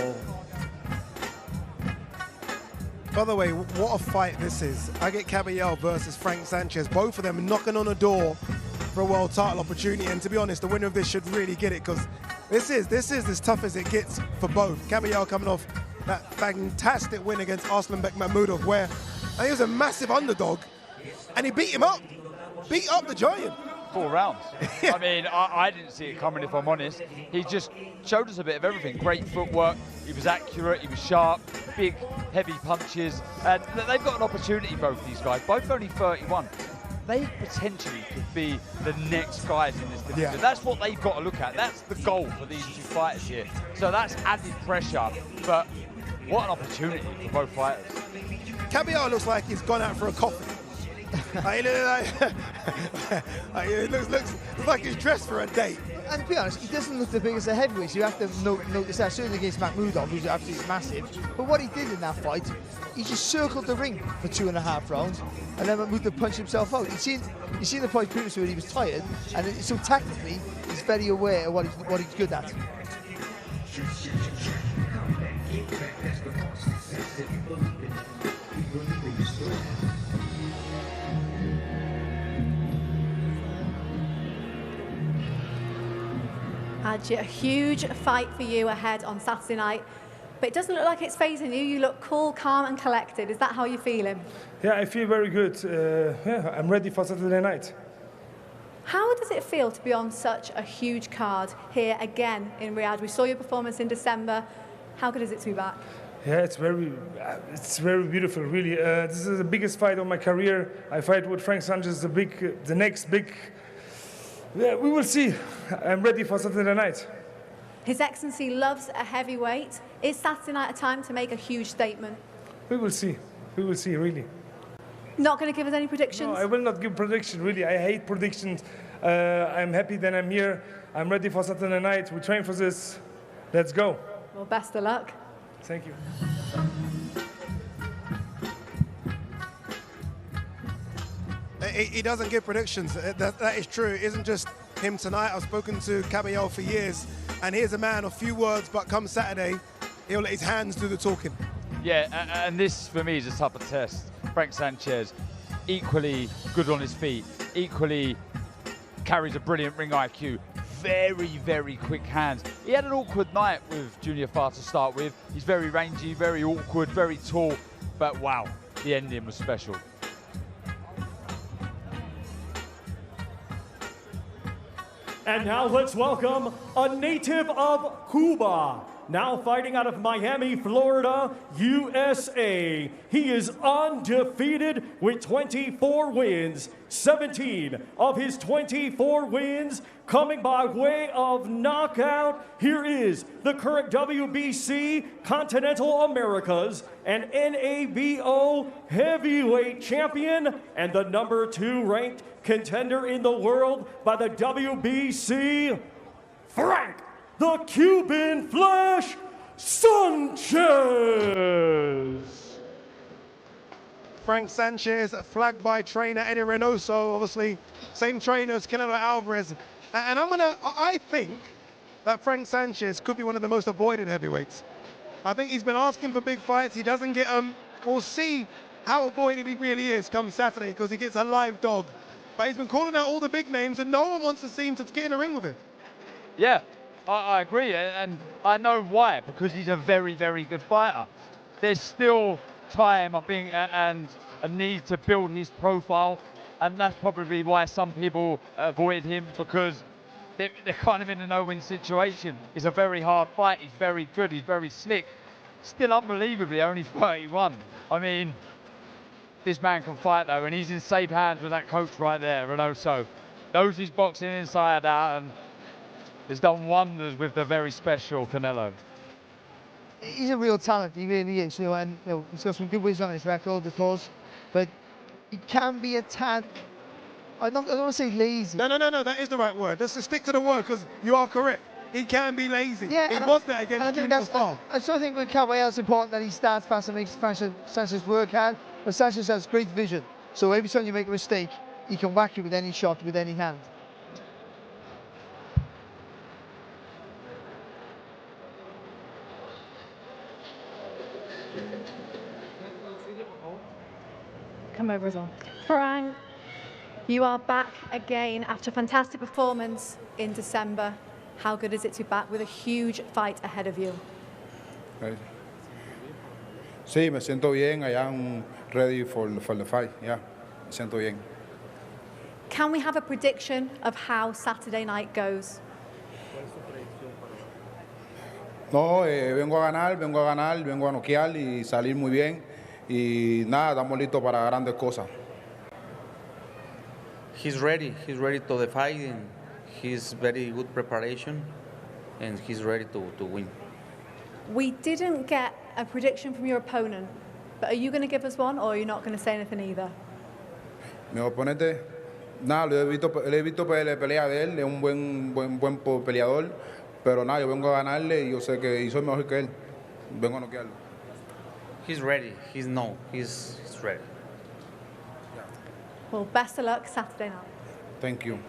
By the way, what a fight this is. I get Caballero versus Frank Sanchez. Both of them knocking on the door for a world title opportunity. And to be honest, the winner of this should really get it, because this is as tough as it gets for both. Caballero coming off that fantastic win against Arslanbek Mahmudov, where he was a massive underdog, and he beat him up. Beat up the giant. 4 rounds. I mean, I didn't see it coming, if I'm honest. He just showed us a bit of everything. Great footwork, he was accurate, he was sharp, big, heavy punches. And they've got an opportunity, both these guys, both only 31. They potentially could be the next guys in this division. Yeah. That's what they've got to look at. That's the goal for these 2 fighters here. So that's added pressure, but what an opportunity for both fighters. Caballero looks like he's gone out for a coffee. It looks like he's dressed for a date. And to be honest, he doesn't look the biggest of heavyweights. You have to notice that, certainly against Makhmudov, who's absolutely massive. But what he did in that fight, he just circled the ring for 2.5 rounds, and then Makhmudov punched himself out. You seen the fight previously where he was tired, and so tactically, he's very aware of what he's good at. Adji, a huge fight for you ahead on Saturday night, but it doesn't look like it's phasing you. You look cool, calm and collected. Is that how you're feeling? Yeah, I feel very good. Yeah, I'm ready for Saturday night. How does it feel to be on such a huge card here again in Riyadh? We saw your performance in December. How good is it to be back? Yeah, it's very beautiful, really. This is the biggest fight of my career. I fight with Frank Sanchez, the next big. Yeah, we will see. I'm ready for Saturday night. His Excellency loves a heavyweight. Is Saturday night a time to make a huge statement? We will see. We will see, really. Not going to give us any predictions? No, I will not give prediction, really. I hate predictions. I'm happy that I'm here. I'm ready for Saturday night. We train for this. Let's go. Well, best of luck. Thank you. He doesn't give predictions. That is true. It isn't just him tonight. I've spoken to Caballero for years, and here's a man of few words, but come Saturday, he'll let his hands do the talking. Yeah, and this for me is a type of test. Frank Sanchez, equally good on his feet, equally carries a brilliant ring IQ, very, very quick hands. He had an awkward night with Junior Farr to start with. He's very rangy, very awkward, very tall, but wow, the ending was special. And now let's welcome a native of Cuba, now fighting out of Miami, Florida, USA. He is undefeated with 24 wins, 17 of his 24 wins coming by way of knockout. Here is the current WBC Continental Americas and NABO heavyweight champion and the #2 ranked contender in the world by the WBC, Frank the Cuban Flash Sanchez. Frank Sanchez, flagged by trainer Eddie Reynoso, obviously same trainer as Canelo Alvarez. And I think that Frank Sanchez could be one of the most avoided heavyweights. I think he's been asking for big fights. He doesn't get them. We'll see how avoided he really is come Saturday, because he gets a live dog. But he's been calling out all the big names, and no one wants to see him to get in a ring with him. Yeah, I agree, and I know why, because he's a very, very good fighter. There's still time, I think, and a need to build his profile, and that's probably why some people avoid him, because they're kind of in a no-win situation. It's a very hard fight. He's very good. He's very slick. Still unbelievably only 31. I mean, this man can fight though, and he's in safe hands with that coach right there, Reynoso. Knows his boxing inside out, and has done wonders with the very special Canelo. He's a real talent, he really is. And he's got some good wins on his record, of course, but he can be a tad. I don't want to say lazy. No, that is the right word. Let's just stick to the word, because you are correct. He can be lazy. Yeah, he was that against Junior Farr. I still think with Caballero it's important that he starts fast and makes Sanchez work hard, but Sanchez has great vision. So every time you make a mistake, he can whack you with any shot, with any hand. Come over as well. Frank, you are back again after a fantastic performance in December. How good is it to be back with a huge fight ahead of you? Sí, me siento bien. I am ready for the fight. Yeah, me siento bien. Can we have a prediction of how Saturday night goes? No, vengo a ganar, vengo a noquear y salir muy bien. Y nada, estamos listos para grandes cosas. He's ready to the fight, and he's very good preparation, and he's ready to win. We didn't get a prediction from your opponent, but are you going to give us one, or are you not going to say anything either? Mi oponente, nada, le he visto pelea de él, es un buen peleador, pero nada, yo vengo a ganarle y yo sé que y soy mejor que él, vengo a noquearlo. He's ready. He's ready. Well, best of luck Saturday night. Thank you.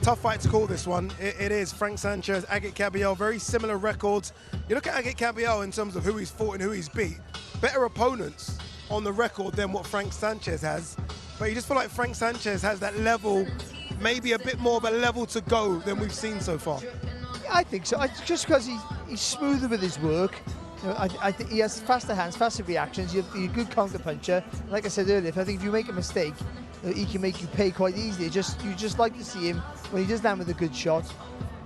Tough fight to call this one. It is. Frank Sanchez, Agit Cabiel, very similar records. You look at Agit Cabiel in terms of who he's fought and who he's beat. Better opponents on the record than what Frank Sanchez has. But you just feel like Frank Sanchez has that level, maybe a bit more of a level to go than we've seen so far. Yeah, I think so. Just because he's smoother with his work. You know, I think he has faster hands, faster reactions. You're a good counter puncher. Like I said earlier, I think if you make a mistake, he can make you pay quite easily. You just like to see him when he does land with a good shot,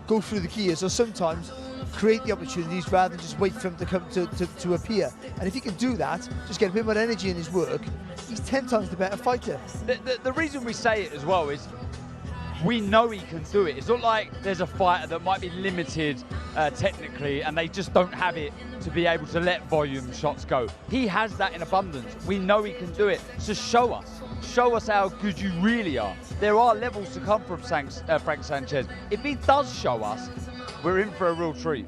go through the gears, or sometimes create the opportunities rather than just wait for him to come to appear. And if he can do that, just get a bit more energy in his work, he's 10 times the better fighter. The reason we say it as well is we know he can do it. It's not like there's a fighter that might be limited technically and they just don't have it to be able to let volume shots go. He has that in abundance. We know he can do it. So show us how good you really are. There are levels to come from Frank Sanchez. If he does show us, we're in for a real treat.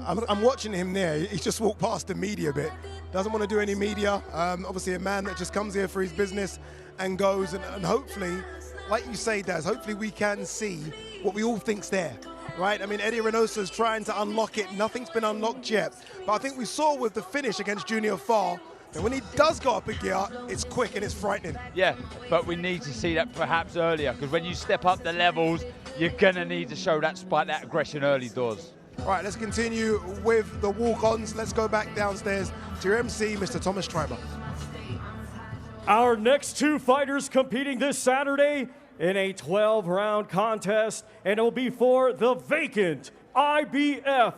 I'm watching him there. He's just walked past the media bit. Doesn't want to do any media. Obviously a man that just comes here for his business and goes, and hopefully, like you say, Daz, hopefully we can see what we all think's there, right? I mean, Eddie Reynoso's trying to unlock it. Nothing's been unlocked yet. But I think we saw with the finish against Junior Farr that when he does go up a gear, it's quick and it's frightening. Yeah, but we need to see that perhaps earlier, because when you step up the levels, you're going to need to show that aggression early doors. All right, let's continue with the walk-ons. Let's go back downstairs to your MC, Mr. Thomas Schreiber. Our next two fighters competing this Saturday in a 12-round contest, and it will be for the vacant IBF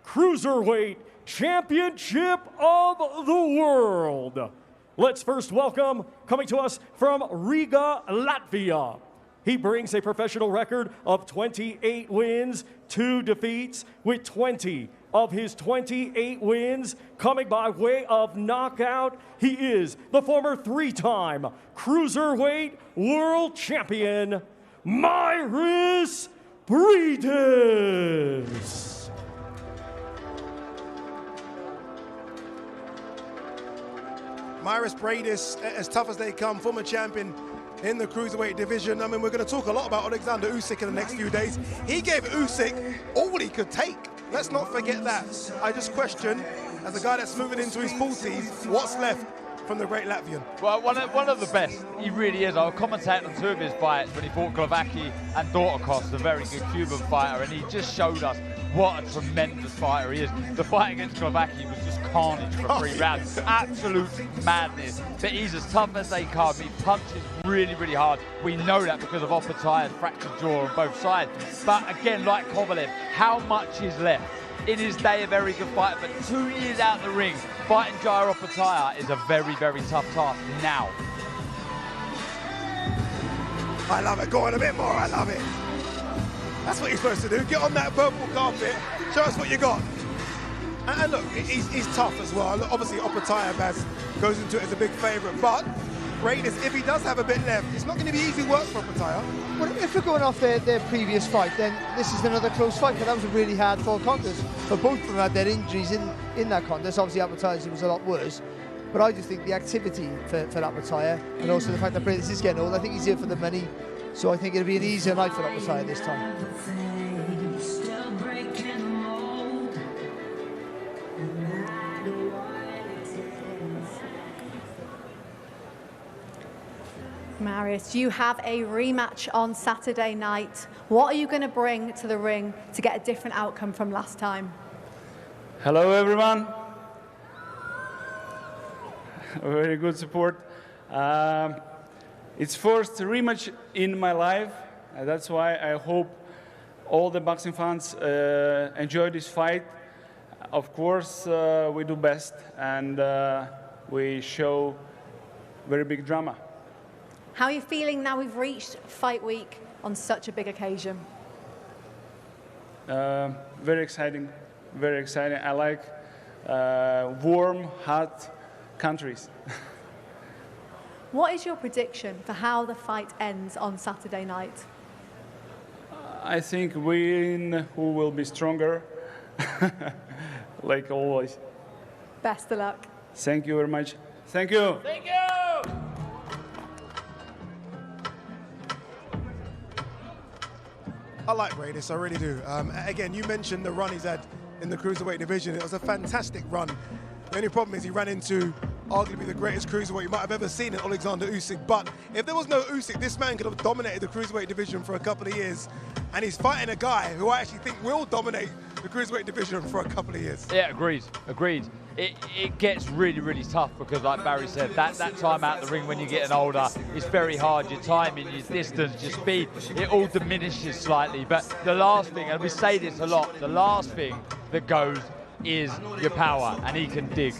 Cruiserweight Championship of the World. Let's first welcome, coming to us from Riga, Latvia. He brings a professional record of 28 wins, 2 defeats, with 20 of his 28 wins coming by way of knockout. He is the former 3-time Cruiserweight World Champion, Mairis Briedis. Mairis Briedis, as tough as they come, former champion in the cruiserweight division. I mean, we're going to talk a lot about Oleksandr Usyk in the next few days. He gave Usyk all he could take. Let's not forget that. I just question, as a guy that's moving into his 40s, what's left from the great Latvian? Well, one of the best. He really is. I was commentating on 2 of his fights when he fought Glavaki and Dorticos, a very good Cuban fighter, and he just showed us what a tremendous fighter he is. The fight against Glavaki was just carnage for 3 rounds. Absolute madness. But he's as tough as they come. He punches really, really hard. We know that because of Opetaya's fractured jaw on both sides. But again, like Kovalev, how much is left? In his day, a very good fighter, but 2 years out in the ring, fighting Jair Opetaya is a very, very tough task now. I love it. Go on a bit more. I love it. That's what you're supposed to do. Get on that purple carpet. Show us what you got. And look, he's tough as well. Look, obviously, Opetaya goes into it as a big favourite, but Briedis, if he does have a bit left, it's not going to be easy work for Opetaya. Well, if we're going off their previous fight, then this is another close fight, because that was a really hard-fought contest. But both of them had their injuries in that contest. Obviously, Opetaya's was a lot worse. But I just think the activity for Opetaya, and also the fact that Briedis is getting old, I think he's here for the money. So I think it'll be an easier night for Opetaya this time. Marius, you have a rematch on Saturday night. What are you going to bring to the ring to get a different outcome from last time? Hello, everyone. Very good support. It's first rematch in my life. That's why I hope all the boxing fans enjoy this fight. Of course, we do best, and we show very big drama. How are you feeling now we've reached fight week on such a big occasion? Very exciting, very exciting. I like warm, hot countries. What is your prediction for how the fight ends on Saturday night? I think who will be stronger, like always. Best of luck. Thank you very much. Thank you. Thank you. I like Reyes, I really do. Again, you mentioned the run he's had in the cruiserweight division. It was a fantastic run. The only problem is he ran into arguably the greatest cruiserweight you might have ever seen in Oleksandr Usyk. But if there was no Usyk, this man could have dominated the cruiserweight division for a couple of years. And he's fighting a guy who I actually think will dominate the cruiserweight division for a couple of years. Yeah, agreed. It gets really, really tough because, like Barry said, that time out the ring when you're getting older is very hard. Your timing, your distance, your speed, it all diminishes slightly. But the last thing, and we say this a lot, the last thing that goes is your power, and he can dig.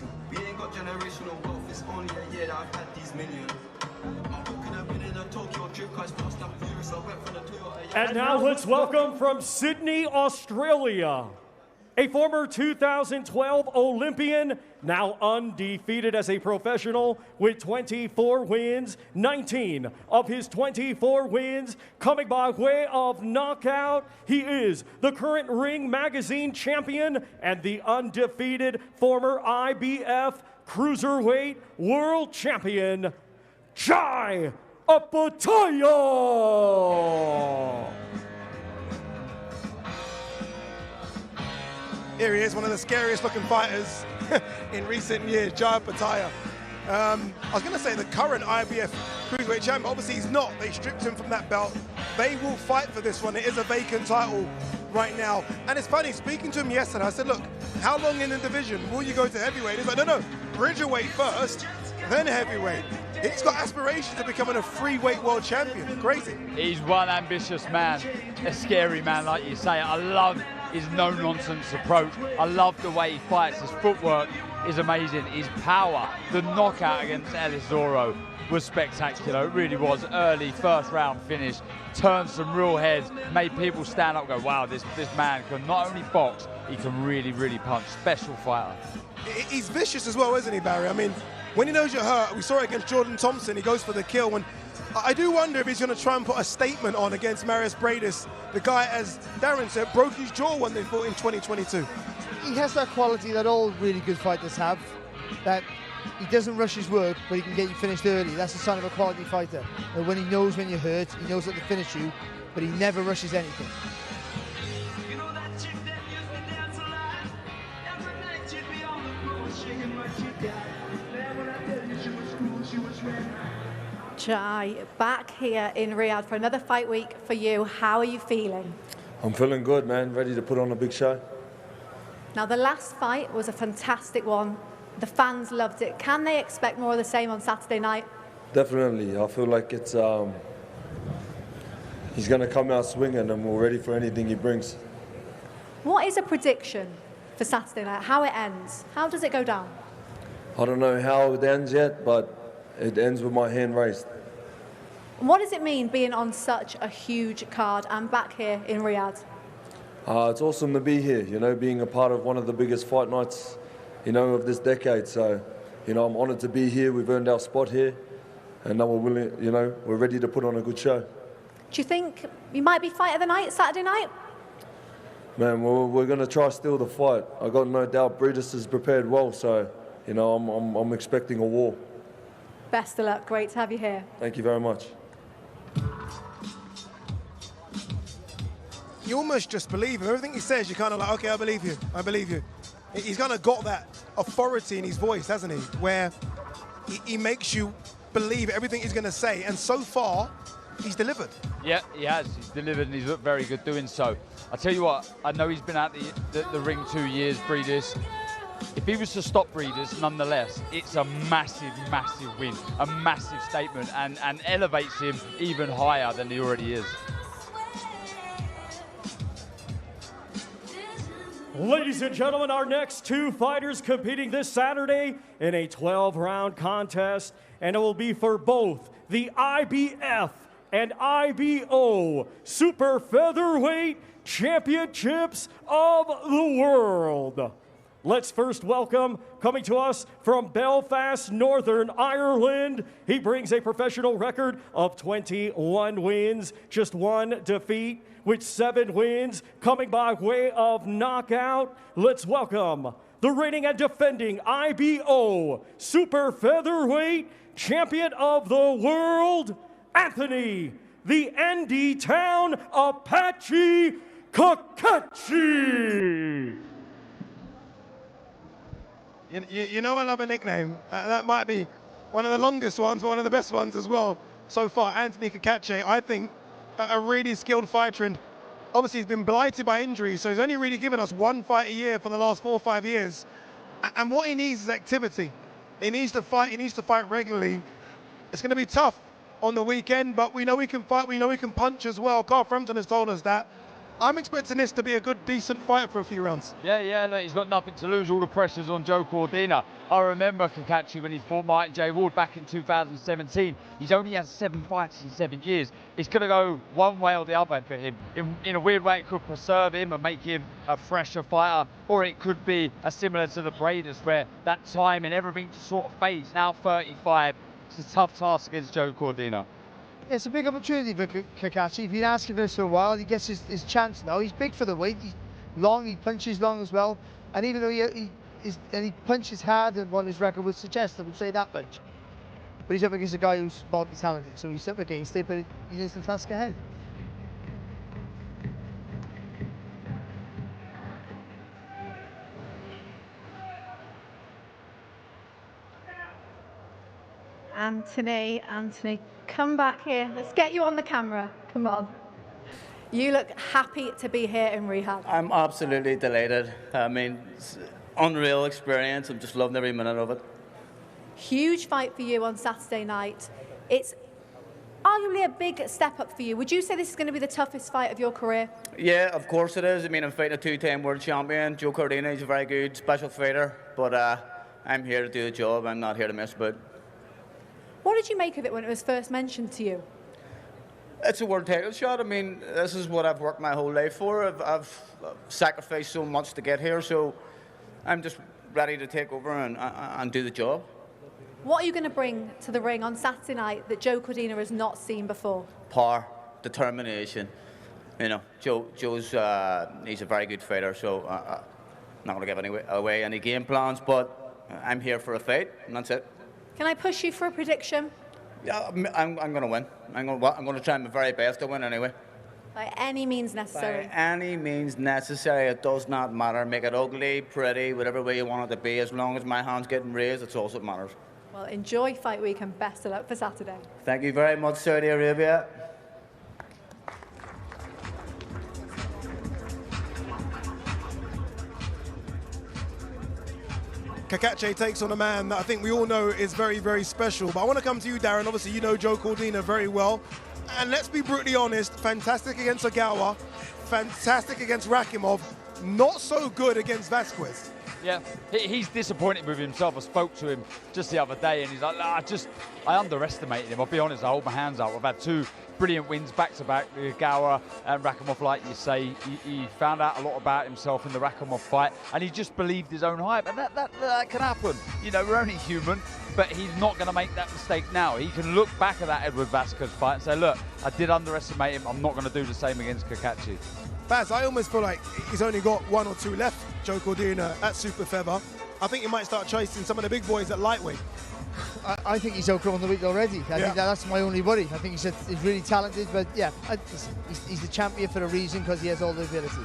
And now let's welcome from Sydney, Australia, a former 2012 Olympian, now undefeated as a professional with 24 wins, 19 of his 24 wins coming by way of knockout. He is the current Ring Magazine champion and the undefeated former IBF Cruiserweight World Champion, Jai Opetaia. Here he is, one of the scariest looking fighters in recent years, Jai Opetaia. I was going to say the current IBF Cruiserweight champion. Obviously he's not. They stripped him from that belt. They will fight for this one. It is a vacant title right now. And it's funny, speaking to him yesterday, I said, look, how long in the division will you go to heavyweight? He's like, no, bridgerweight first, then heavyweight. He's got aspirations of becoming a free-weight world champion. Crazy. He's one ambitious man, a scary man, like you say. I love his no-nonsense approach. I love the way he fights. His footwork is amazing. His power, the knockout against Elisoro was spectacular. It really was. Early first round finish, turned some real heads, made people stand up and go, wow, this man can not only box, he can really, really punch. Special fighter. He's vicious as well, isn't he, Barry? I mean, when he knows you're hurt, we saw it against Jordan Thompson, he goes for the kill. And I do wonder if he's going to try and put a statement on against Marius Bradis. The guy, as Darren said, broke his jaw when they fought in 2022. He has that quality that all really good fighters have, that he doesn't rush his work, but he can get you finished early. That's the sign of a quality fighter. And when he knows when you're hurt, he knows how to finish you, but he never rushes anything. Jai, back here in Riyadh for another fight week for you. How are you feeling? I'm feeling good, man. Ready to put on a big show. Now, the last fight was a fantastic one. The fans loved it. Can they expect more of the same on Saturday night? Definitely. I feel like it's he's going to come out swinging, and we're ready for anything he brings. What is a prediction for Saturday night? How it ends? How does it go down? I don't know how it ends yet, but it ends with my hand raised. What does it mean being on such a huge card and back here in Riyadh? It's awesome to be here, you know, being a part of one of the biggest fight nights, you know, of this decade. So, you know, I'm honoured to be here. We've earned our spot here, and now we're willing, you know, we're ready to put on a good show. Do you think you might be fight of the night, Saturday night? Man, we're going to try to steal the fight. I got no doubt Bridges is prepared well, so, you know, I'm expecting a war. Best of luck. Great to have you here. Thank you very much. You almost just believe him. Everything he says, you're kind of like, okay, I believe you. I believe you. He's kind of got that authority in his voice, hasn't he? Where he makes you believe everything he's going to say. And so far, he's delivered. Yeah, he has. He's delivered and he's looked very good doing so. I tell you what, I know he's been out the ring 2 years, Breeders. If he was to stop Breeders, nonetheless, it's a massive, massive win, a massive statement, and elevates him even higher than he already is. Ladies and gentlemen, our next 2 fighters competing this Saturday in a 12-round contest, and it will be for both the IBF and IBO Super Featherweight Championships of the World. Let's first welcome, coming to us from Belfast, Northern Ireland, he brings a professional record of 21 wins, just 1 defeat, with 7 wins coming by way of knockout. Let's welcome the reigning and defending IBO Super Featherweight Champion of the World, Anthony, the Andy Town Apache Kakachi. You know I love a nickname. That might be one of the longest ones, but one of the best ones as well so far. Anthony Kakachi, I think, a really skilled fighter, and obviously he's been blighted by injuries, so he's only really given us 1 fight a year for the last 4 or 5 years. And what he needs is activity. He needs to fight regularly. It's going to be tough on the weekend, but we know he can fight, we know he can punch as well. Carl Frampton has told us that. I'm expecting this to be a good, decent fight for a few rounds. Yeah, look, he's got nothing to lose. All the pressure's on Joe Cordina. I remember Kakachi when he fought Martin J. Ward back in 2017. He's only had 7 fights in 7 years. It's going to go one way or the other for him. In a weird way, it could preserve him and make him a fresher fighter, or it could be similar to the Breeders, where that time and everything just sort of fades. Now 35, it's a tough task against Joe Cordina. It's a big opportunity for Kakachi. He's been asking for this for a while. He gets his chance now. He's big for the weight. He's long. He punches long as well. And even though he punches hard, and what his record would suggest, I would say that much. But he's up against a guy who's multi-talented, so he's up against it, but he has the task ahead. Anthony, come back here. Let's get you on the camera. Come on. You look happy to be here in Riyadh. I'm absolutely delighted. I mean, it's unreal experience. I'm just loving every minute of it. Huge fight for you on Saturday night. It's arguably a big step up for you. Would you say this is going to be the toughest fight of your career? Yeah, of course it is. I mean, I'm fighting a 2-time world champion. Joe Cordina, he's a very good special fighter, but I'm here to do the job. I'm not here to mess about. What did you make of it when it was first mentioned to you? It's a world title shot. I mean, this is what I've worked my whole life for. I've sacrificed so much to get here, so I'm just ready to take over and do the job. What are you going to bring to the ring on Saturday night that Joe Cordina has not seen before? Power, determination. You know, Joe's he's a very good fighter, so I'm not going to give away any game plans, but I'm here for a fight, and that's it. Can I push you for a prediction? Yeah, I'm going to win. I'm going to try my very best to win anyway. By any means necessary. By any means necessary. It does not matter. Make it ugly, pretty, whatever way you want it to be. As long as my hand's getting raised, it's all that matters. Well, enjoy fight week and best of luck for Saturday. Thank you very much, Saudi Arabia. Kakachi takes on a man that I think we all know is very, very special. But I want to come to you, Darren. Obviously, you know Joe Cordina very well. And let's be brutally honest, fantastic against Ogawa, fantastic against Rakhimov, not so good against Vasquez. Yeah, he's disappointed with himself. I spoke to him just the other day, and he's like, I underestimated him. I'll be honest, I hold my hands up. I've had 2 brilliant wins back-to-back, Ogawa and Rakhimov, like you say. He found out a lot about himself in the Rakhimov fight, and he just believed his own hype, and that can happen. You know, we're only human, but he's not going to make that mistake now. He can look back at that Edward Vasquez fight and say, look, I did underestimate him. I'm not going to do the same against Kakachi. Baz, I almost feel like he's only got 1 or 2 left, Joe Cordina, at Super Feather. I think he might start chasing some of the big boys at lightweight. I think he's outgrown the weight already. I think that's my only worry. I think he's really talented, but yeah, he's the champion for a reason, because he has all the ability.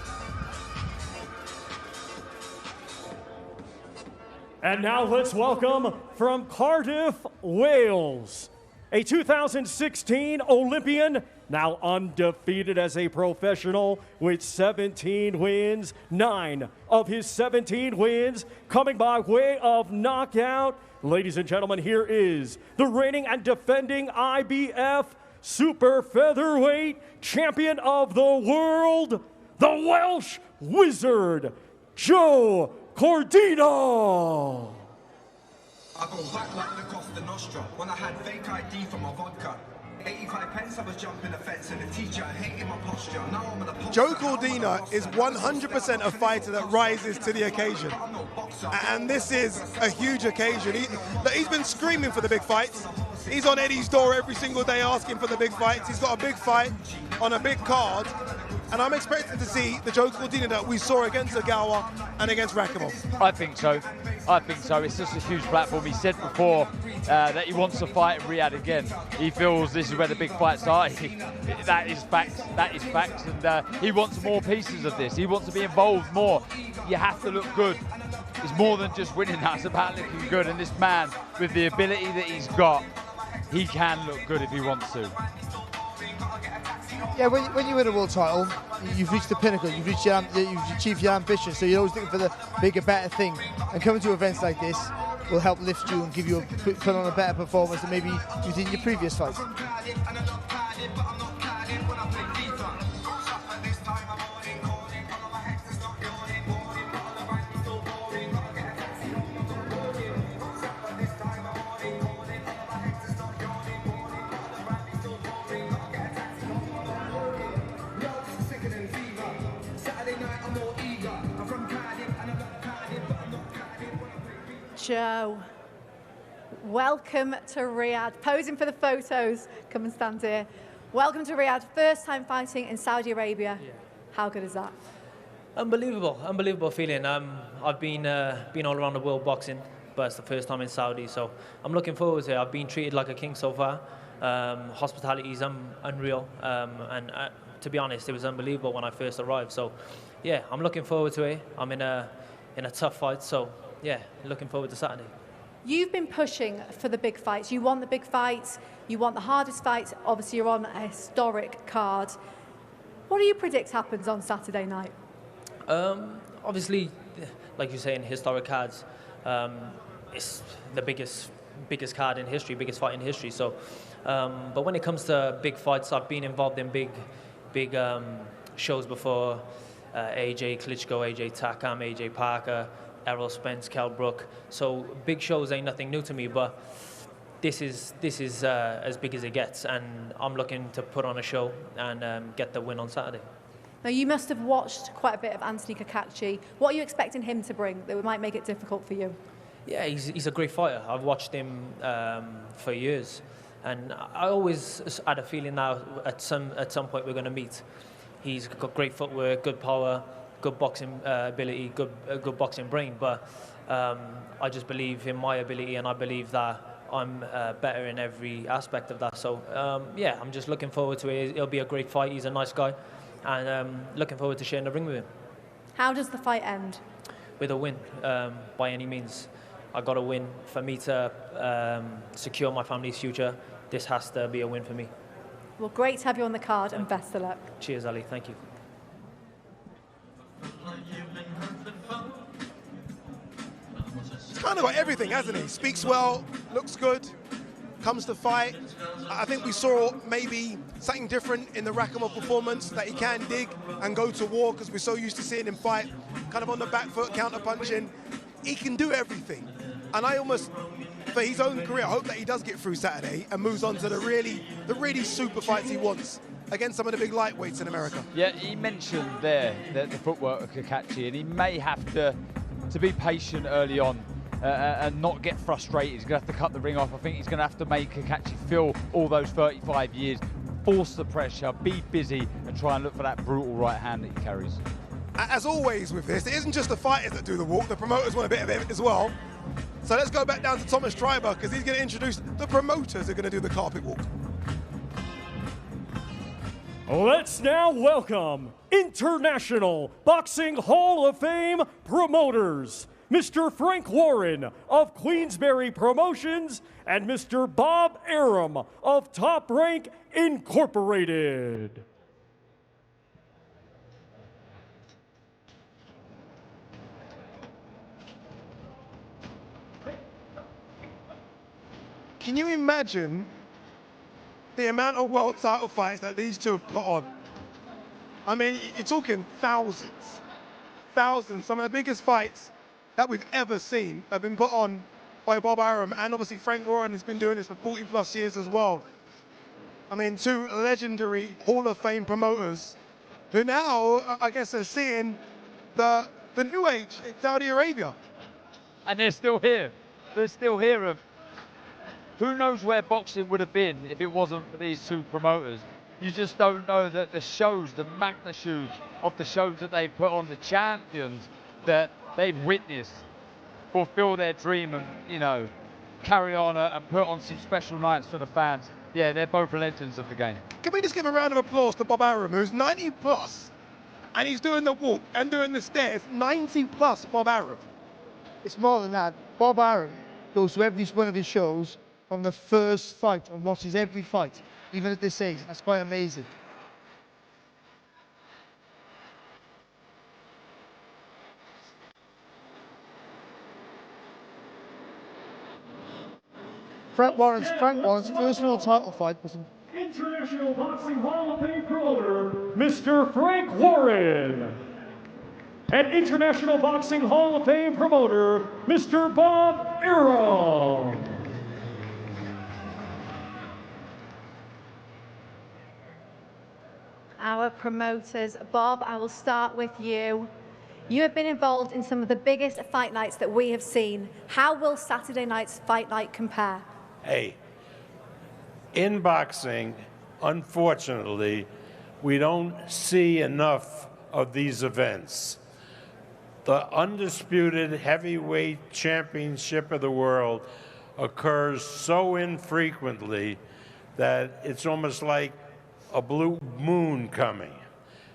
And now let's welcome from Cardiff, Wales, a 2016 Olympian, now undefeated as a professional with 17 wins, 9 of his 17 wins coming by way of knockout. Ladies and gentlemen, here is the reigning and defending IBF Super Featherweight Champion of the World, the Welsh Wizard, Joe Cordina. I go back like the Costa Nostra when I had fake ID for my vodka. 85 pence I was jumping the fence and the teacher hating my posture. Now I'm in a posture. Joe Cordina is 100% a fighter that rises to the occasion. And this is a huge occasion. He's been screaming for the big fights. He's on Eddie's door every single day asking for the big fights. He's got a big fight on a big card. And I'm expecting to see the Joe Cordina that we saw against Ogawa and against Rakimov. I think so. I think so. It's just a huge platform. He said before that he wants to fight in Riyadh again. He feels this is where the big fights are. That is facts. That is facts. And he wants more pieces of this. He wants to be involved more. You have to look good. It's more than just winning. That's about looking good. And this man, with the ability that he's got, he can look good if he wants to. Yeah, when you win a world title, you've reached the pinnacle, you've achieved your ambition, so you're always looking for the bigger, better thing. And coming to events like this will help lift you and give you put on a better performance than maybe you did in your previous fights. Joe, welcome to Riyadh. Posing for the photos, come and stand here. Welcome to Riyadh, first time fighting in Saudi Arabia. Yeah. How good is that? Unbelievable feeling. I've been all around the world boxing, but it's the first time in Saudi, so I'm looking forward to it. I've been treated like a king so far. Hospitality is unreal, and to be honest, it was unbelievable when I first arrived. So, yeah, I'm looking forward to it. I'm in a tough fight, so. Yeah, looking forward to Saturday. You've been pushing for the big fights. You want the big fights. You want the hardest fights. Obviously, you're on a historic card. What do you predict happens on Saturday night? Obviously, like you say, in historic cards, it's the biggest card in history, biggest fight in history. So, but when it comes to big fights, I've been involved in big shows before. AJ Klitschko, AJ Takam, AJ Parker, Errol Spence, Kell Brook. So big shows ain't nothing new to me, but this is as big as it gets, and I'm looking to put on a show and get the win on Saturday. Now, you must have watched quite a bit of Anthony Kakachi. What are you expecting him to bring that might make it difficult for you? Yeah, he's a great fighter. I've watched him for years, and I always had a feeling now at some point we're going to meet. He's got great footwork, good power, good boxing ability, good boxing brain, but I just believe in my ability, and I believe that I'm better in every aspect of that. So yeah, I'm just looking forward to it. It'll be a great fight. He's a nice guy, and looking forward to sharing the ring with him. How does the fight end? With a win, by any means. I got to win for me to secure my family's future. This has to be a win for me. Well, great to have you on the card, and best of luck. Cheers, Ali. Thank you. He's kind of got everything, hasn't he? Speaks well, looks good, comes to fight. I think we saw maybe something different in the Rakimov performance, that he can dig and go to war, because we're so used to seeing him fight kind of on the back foot, counter-punching. He can do everything. And I almost, for his own career, I hope that he does get through Saturday and moves on to the really super fights he wants against some of the big lightweights in America. Yeah, he mentioned there the footwork of Kakachi, and he may have to be patient early on and not get frustrated. He's going to have to cut the ring off. I think he's going to have to make Kakachi feel all those 35 years, force the pressure, be busy, and try and look for that brutal right hand that he carries. As always with this, it isn't just the fighters that do the walk, the promoters want a bit of it as well. So let's go back down to Thomas Treiber, because he's going to introduce the promoters who are going to do the carpet walk. Let's now welcome International Boxing Hall of Fame promoters, Mr. Frank Warren of Queensberry Promotions, and Mr. Bob Arum of Top Rank Incorporated. Can you imagine the amount of world title fights that these two have put on? I mean, you're talking thousands. Thousands. Some of the biggest fights that we've ever seen have been put on by Bob Arum, and obviously Frank Warren has been doing this for 40+ years as well. I mean, two legendary Hall of Fame promoters who now, I guess, are seeing the new age in Saudi Arabia. And they're still here. They're still here. Who knows where boxing would have been if it wasn't for these two promoters? You just don't know that the shows, the magnitude of the shows that they put on, the champions that they've witnessed fulfill their dream and, you know, carry on and put on some special nights for the fans. Yeah, they're both legends of the game. Can we just give a round of applause to Bob Arum, who's 90+, and he's doing the walk and doing the stairs. 90+ Bob Arum. It's more than that. Bob Arum goes to every one of his shows from the first fight and watches every fight, even at this age. That's quite amazing. Frank Warren's first world title fight was International Boxing Hall of Fame promoter, Mr. Frank Warren. And International Boxing Hall of Fame promoter, Mr. Bob Arum. Our promoters. Bob, I will start with you. You have been involved in some of the biggest fight nights that we have seen. How will Saturday night's fight night compare? Hey, in boxing, unfortunately, we don't see enough of these events. The undisputed heavyweight championship of the world occurs so infrequently that it's almost like a blue moon coming.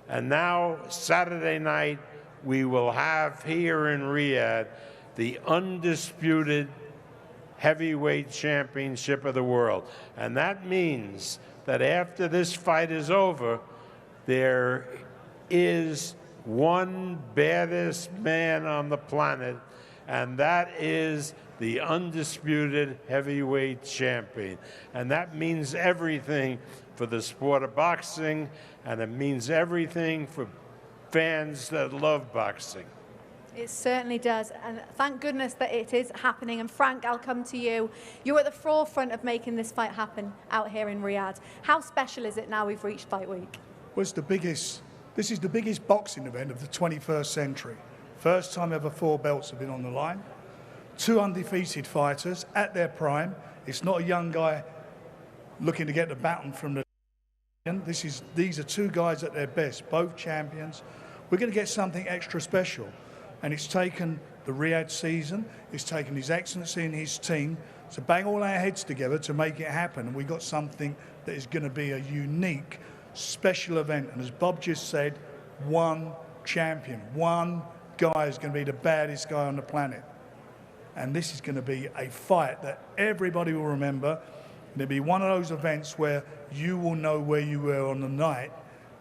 And now, Saturday night, we will have here in Riyadh the undisputed heavyweight championship of the world. And that means that after this fight is over, there is one baddest man on the planet, and that is the undisputed heavyweight champion. And that means everything for the sport of boxing, and it means everything for fans that love boxing. It certainly does, and thank goodness that it is happening. And Frank, I'll come to you. You're at the forefront of making this fight happen out here in Riyadh. How special is it now we've reached fight week? Well, this is the biggest boxing event of the 21st century. First time ever 4 belts have been on the line. 2 undefeated fighters at their prime. It's not a young guy looking to get the baton from the... These are 2 guys at their best, both champions. We're going to get something extra special. And it's taken the Riyadh season, it's taken His Excellency and his team to bang all our heads together to make it happen. And we got something that is going to be a unique, special event. And as Bob just said, one champion, one guy is going to be the baddest guy on the planet. And this is going to be a fight that everybody will remember. It'll be one of those events where you will know where you were on the night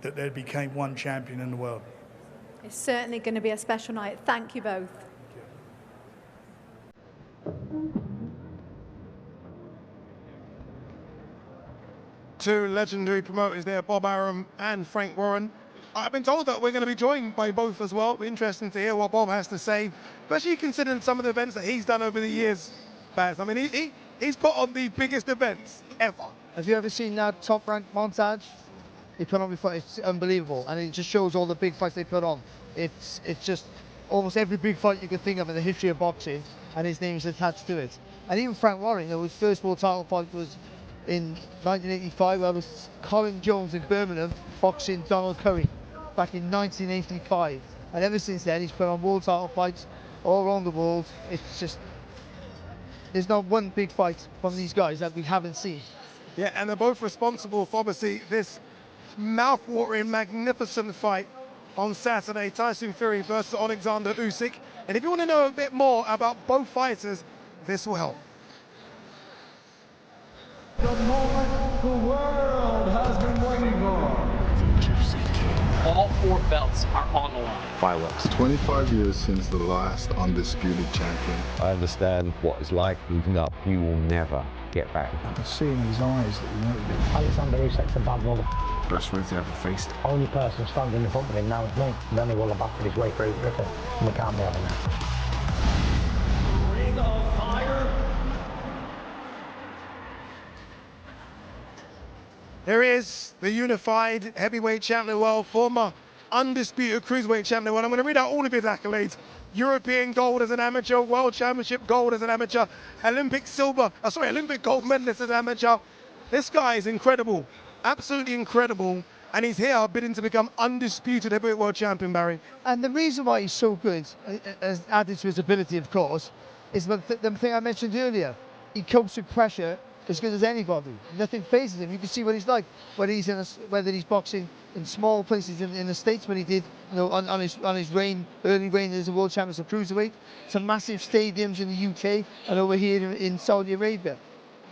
that there became one champion in the world. It's certainly going to be a special night. Thank you both. Two legendary promoters there, Bob Arum and Frank Warren. I've been told that we're going to be joined by both as well. It'll be interesting to hear what Bob has to say, especially considering some of the events that he's done over the years, Baz. I mean, he's put on the biggest events ever. Have you ever seen that Top Rank montage? He put on before. It's unbelievable, and it just shows all the big fights they put on. It's just almost every big fight you can think of in the history of boxing, and his name is attached to it. And even Frank Warren, his first world title fight was in 1985, where it was Colin Jones in Birmingham boxing Donald Curry back in 1985. And ever since then, he's put on world title fights all around the world. It's just, there's not one big fight from these guys that we haven't seen. Yeah, and they're both responsible for obviously this mouth-watering, magnificent fight on Saturday. Tyson Fury versus Oleksandr Usyk And if you want to know a bit more about both fighters, this will help. The moment the world has been waiting for. All 4 belts are on the line. Fireworks. 25 years since the last undisputed champion. I understand what it's like moving up. You will never get back. I can see in his eyes that he wanted it. Oleksandr Usyk's a bad mother. Best fight he ever faced. Only person standing in front of him now is me. Then he will have battered his way through Griffin. And we can't be having that. Ring of Fire. There is the unified heavyweight champion of the world, former undisputed cruiserweight champion of the world. I'm going to read out all of his accolades. European gold as an amateur, World Championship gold as an amateur, Olympic gold medalist as an amateur. This guy is incredible, absolutely incredible. And he's here bidding to become undisputed heavyweight world champion, Barry. And the reason why he's so good, as added to his ability, of course, is the thing I mentioned earlier. He copes with pressure as good as anybody. Nothing phases him. You can see what he's like, whether he's boxing in small places in the States, when he did, on his early reign as a world champion of cruiserweight, some massive stadiums in the UK and over here in Saudi Arabia.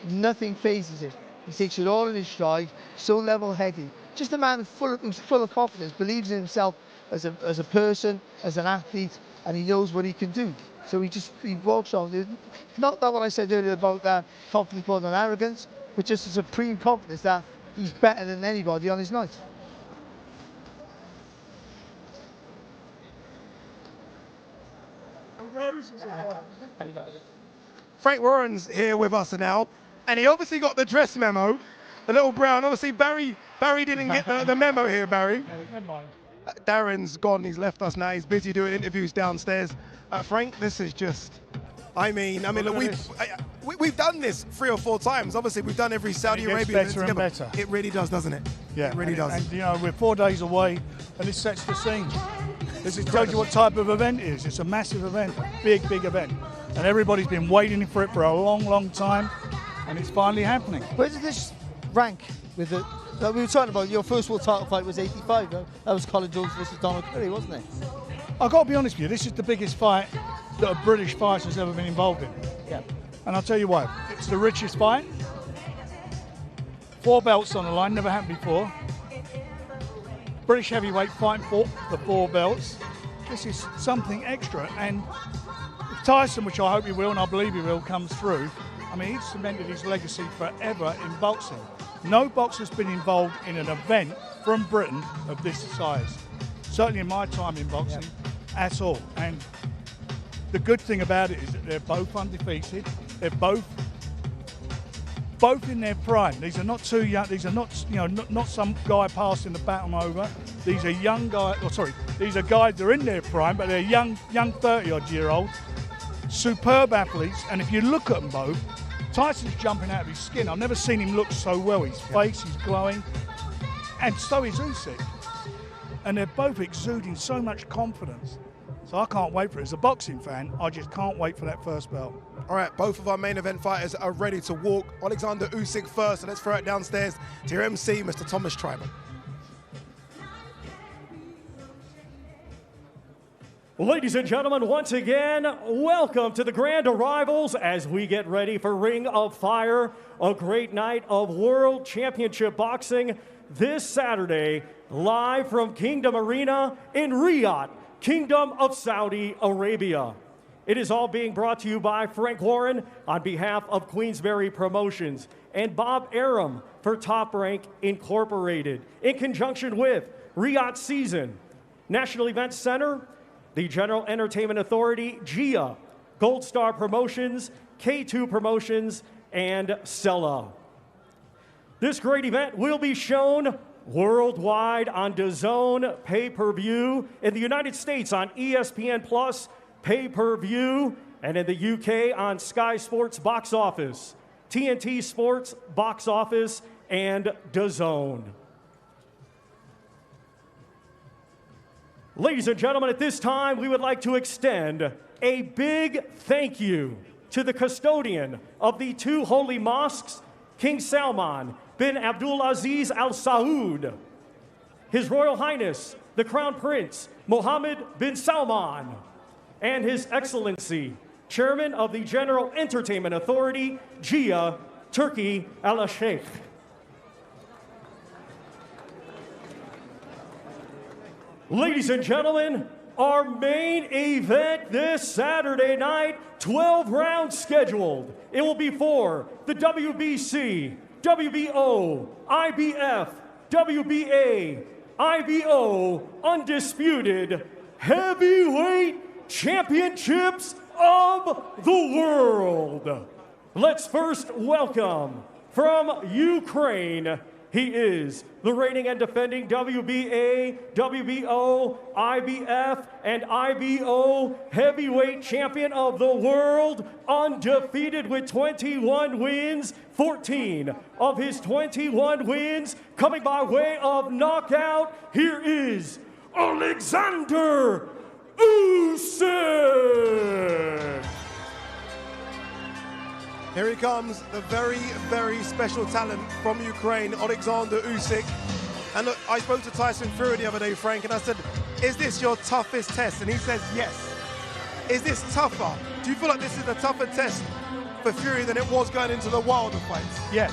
Nothing phases him. He takes it all in his stride, so level-headed. Just a man who's full of confidence, believes in himself as a person, as an athlete, and he knows what he can do. So he walks on. Not that what I said earlier about confidence more than arrogance, but just a supreme confidence that he's better than anybody on his night. Frank Warren's here with us now, and he obviously got the dress memo. The little brown, obviously Barry didn't get the memo here, Barry. Darren's gone, he's left us now, he's busy doing interviews downstairs. Frank, this is just, I mean, look, we've done this 3 or 4 times. Obviously, we've done every Saudi Arabia event together. Better. It really does, doesn't it? Yeah, it really does. And we're 4 days away, and this sets the scene. This tells you what type of event it is. It's a massive event, a big event, and everybody's been waiting for it for a long time, and it's finally happening. Where does this rank with the? We were talking about your first world title fight was 85. That was Colin Jones versus Donald Curry, wasn't it? I've got to be honest with you, this is the biggest fight that a British fighter's ever been involved in. Yeah. And I'll tell you why. It's the richest fight. 4 belts on the line, never happened before. British heavyweight fighting for the 4 belts. This is something extra. And if Tyson, which I hope he will, and I believe he will, comes through, I mean, he's cemented his legacy forever in boxing. No boxer's been involved in an event from Britain of this size. Certainly in my time in boxing, at all. And the good thing about it is that they're both undefeated. They're both in their prime. These are not too young. These are not, not some guy passing the baton over. These are young guys. These are guys that are in their prime, but they're young 30-odd-year-olds, superb athletes. And if you look at them both, Tyson's jumping out of his skin. I've never seen him look so well. His face is glowing, and so is Usyk. And they're both exuding so much confidence. So I can't wait for it. As a boxing fan, I just can't wait for that first belt. All right, both of our main event fighters are ready to walk. Oleksandr Usyk first, so let's throw it downstairs to your MC, Mr. Thomas Treiber. Ladies and gentlemen, once again, welcome to the grand arrivals as we get ready for Ring of Fire, a great night of World Championship Boxing this Saturday, live from Kingdom Arena in Riyadh, Kingdom of Saudi Arabia. It is all being brought to you by Frank Warren on behalf of Queensberry Promotions and Bob Arum for Top Rank Incorporated, in conjunction with Riyadh Season, National Events Center, the General Entertainment Authority, GIA, Gold Star Promotions, K2 Promotions, and Sella. This great event will be shown worldwide on DAZN pay-per-view, in the United States on ESPN Plus pay-per-view, and in the UK on Sky Sports Box Office, TNT Sports Box Office, and DAZN. Ladies and gentlemen, at this time, we would like to extend a big thank you to the custodian of the 2 holy mosques, King Salman bin Abdulaziz Al Saud, His Royal Highness, the Crown Prince Mohammed bin Salman, and His Excellency, Chairman of the General Entertainment Authority, Gia Turki Al-Sheikh. Ladies and gentlemen, our main event this Saturday night, 12 rounds scheduled. It will be for the WBC, WBO, IBF, WBA, IBO Undisputed Heavyweight Championships of the World. Let's first welcome from Ukraine. He is the reigning and defending WBA, WBO, IBF, and IBO heavyweight champion of the world, undefeated with 21 wins, 14 of his 21 wins coming by way of knockout. Here is Oleksandr Usyk. Here he comes, the very, very special talent from Ukraine, Oleksandr Usyk. And look, I spoke to Tyson Fury the other day, Frank, and I said, is this your toughest test? And he says, yes. Is this tougher? Do you feel like this is a tougher test for Fury than it was going into the Wilder fights? Yeah,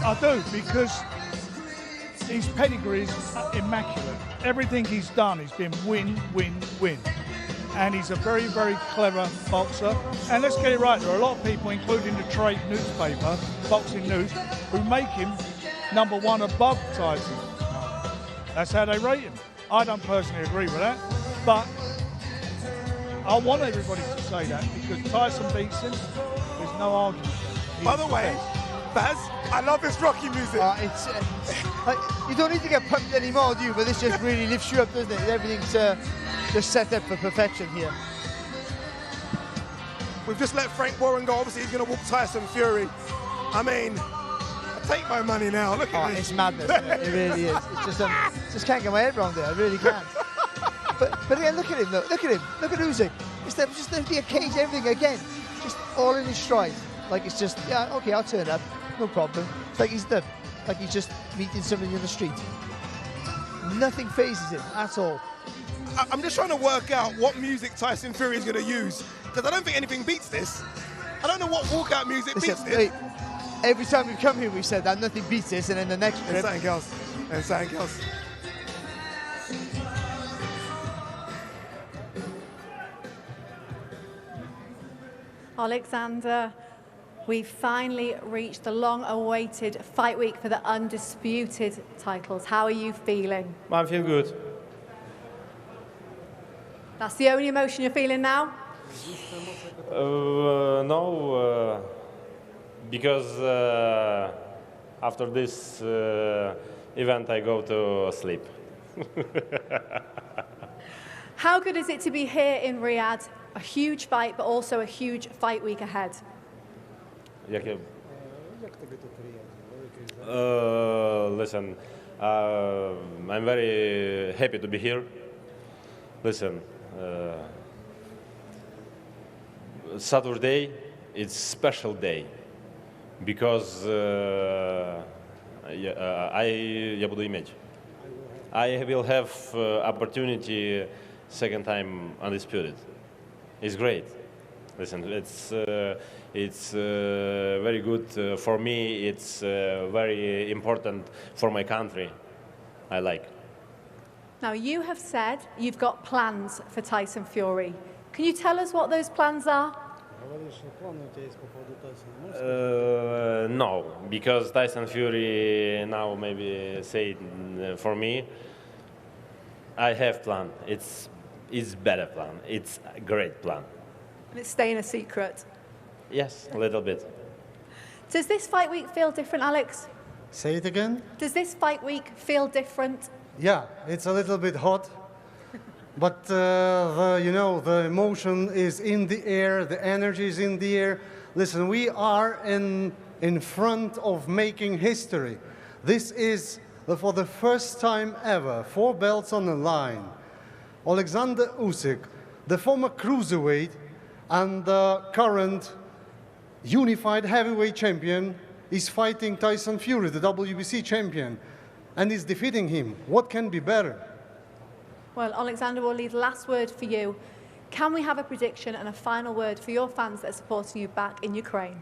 I do, because his pedigree is immaculate. Everything he's done has been win, win, win. And he's a very, very clever boxer. And let's get it right, there are a lot of people, including the trade newspaper, Boxing News, who make him #1 above Tyson. That's how they rate him. I don't personally agree with that, but I want everybody to say that because Tyson beats him. There's no argument. By the way, Baz, I love this Rocky music. Like, you don't need to get pumped anymore, do you? But this just really lifts you up, doesn't it? Everything's just set up for perfection here. We've just let Frank Warren go. Obviously, he's going to walk Tyson Fury. I mean, I take my money now. Look at this. It's madness. It really is. It's just can't get my head around it. I really can't. But again, look at him. Look at him. Look at Usyk. Just the occasion, everything again. Just all in his stride. Like it's just, yeah, okay, I'll turn up. No problem. It's like he's just meeting somebody in the street. Nothing phases him at all. I'm just trying to work out what music Tyson Fury is going to use, because I don't think anything beats this. I don't know what walkout music beats this. Wait, every time we've come here, we've said that nothing beats this, and then the next trip... And something else. And something else. Oleksandr, we finally reached the long-awaited fight week for the undisputed titles. How are you feeling? I feel good. That's the only emotion you're feeling now? No, because after this event I go to sleep. How good is it to be here in Riyadh? A huge fight, but also a huge fight week ahead. Listen, I'm very happy to be here. Listen, Saturday it's special day because я буду иметь. I will have opportunity second time undisputed. It's great. Listen, it's very good for me. It's very important for my country. I like. Now, you have said you've got plans for Tyson Fury. Can you tell us what those plans are? No, because Tyson Fury now maybe say for me, I have plan. It's better plan. It's a great plan. And it's staying a secret. Yes, a little bit. Does this fight week feel different, Alex? Say it again? Does this fight week feel different? Yeah, it's a little bit hot, but the emotion is in the air, the energy is in the air. Listen, we are in front of making history. This is for the first time ever, 4 belts on the line. Oleksandr Usyk, the former cruiserweight and the current unified heavyweight champion, is fighting Tyson Fury, the WBC champion, and is defeating him. What can be better? Well, Oleksandr, we'll leave the last word for you. Can we have a prediction and a final word for your fans that are supporting you back in Ukraine?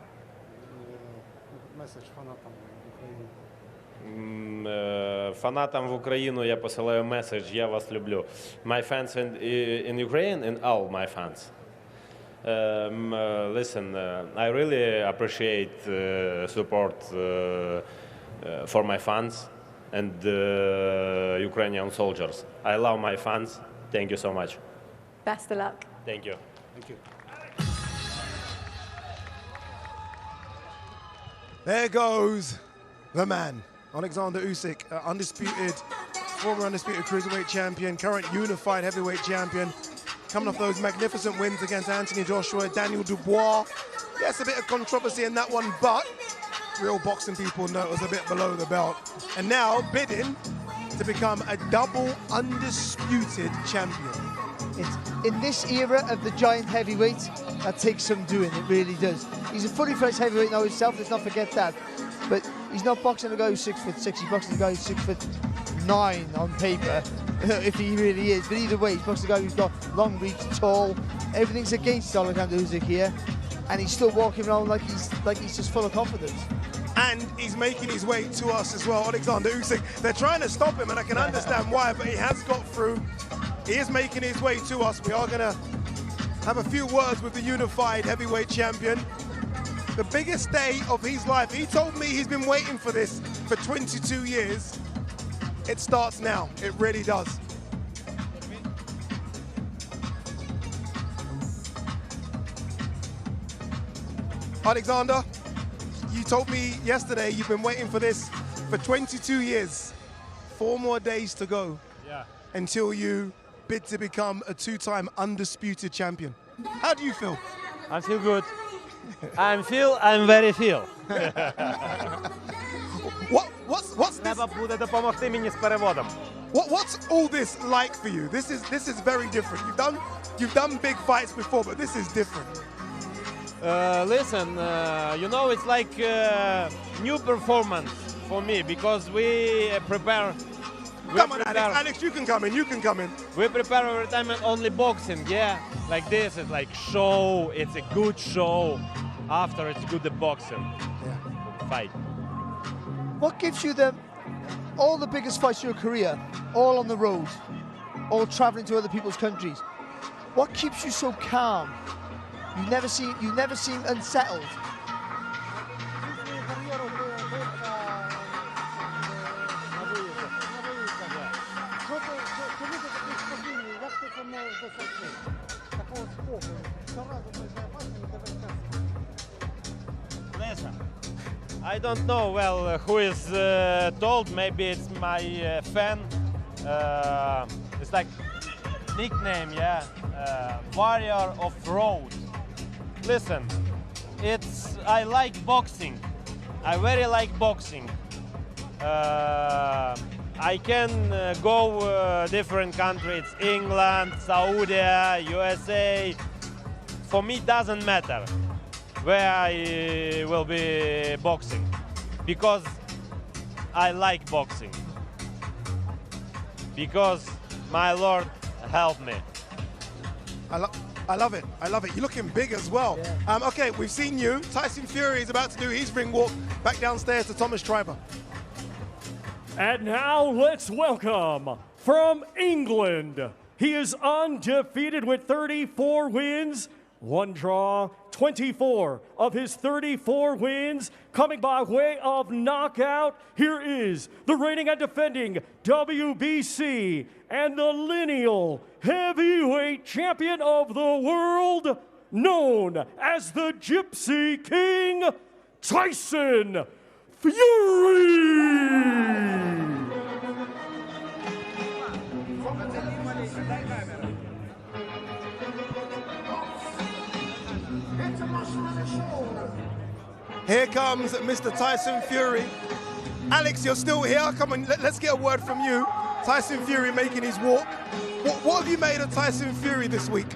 Фанатам в Україну я посилаю меседж «Я вас люблю». My fans in Ukraine and all my fans. Listen, I really appreciate support for my fans and Ukrainian soldiers. I love my fans. Thank you so much. Best of luck. Thank you. Thank you. There goes the man, Oleksandr Usyk, former undisputed cruiserweight champion, current unified heavyweight champion, coming off those magnificent wins against Anthony Joshua, Daniel Dubois. Yes, a bit of controversy in that one, but real boxing people know it was a bit below the belt. And now bidding to become a double undisputed champion. It's in this era of the giant heavyweights, that takes some doing, it really does. He's a fully fledged heavyweight now himself, let's not forget that. But he's not boxing a guy who's 6'6", he's boxing a guy who's 6'9" on paper, if he really is. But either way, he's boxing a guy who's got long reach, tall. Everything's against Oleksandr Usyk here, and he's still walking around like he's just full of confidence. And he's making his way to us as well, Oleksandr Usyk. They're trying to stop him, and I can understand why, but he has got through. He is making his way to us. We are going to have a few words with the unified heavyweight champion. The biggest day of his life. He told me he's been waiting for this for 22 years. It starts now. It really does. Oleksandr, you told me yesterday you've been waiting for this for 22 years. 4 more days to go until you bid to become a 2-time undisputed champion. How do you feel? I feel good. I'm very feel. What's this? Треба буде допомогти мені з переводом. What's all this like for you? This is very different. You've done big fights before, but this is different. Listen, you know, it's like new performance for me because we prepare. Come on, Alex, you can come in. You can come in. We prepare every time only boxing, yeah. Like this, it's like show. It's a good show. After it's good boxing. Yeah. Fight. What gives you all the biggest fights of your career, all on the road, all traveling to other people's countries? What keeps you so calm? You never seem unsettled. Listen, I don't know well who is told. Maybe it's my fan. It's like nickname, yeah. Warrior of Road. Listen, I like boxing. I very like boxing. I can go different countries, England, Saudi, USA. For me, doesn't matter where I will be boxing because I like boxing. Because my Lord helped me. I love it. I love it. You're looking big as well. Yeah. Okay, we've seen you. Tyson Fury is about to do his ring walk back downstairs to Thomas Schreiber. And now let's welcome from England. He is undefeated with 34 wins, 1 draw, 24 of his 34 wins coming by way of knockout. Here is the reigning and defending WBC and the lineal heavyweight champion of the world, known as the Gypsy King, Tyson Fury! Here comes Mr. Tyson Fury. Alex, you're still here. Come on, let's get a word from you. Tyson Fury making his walk. What have you made of Tyson Fury this week?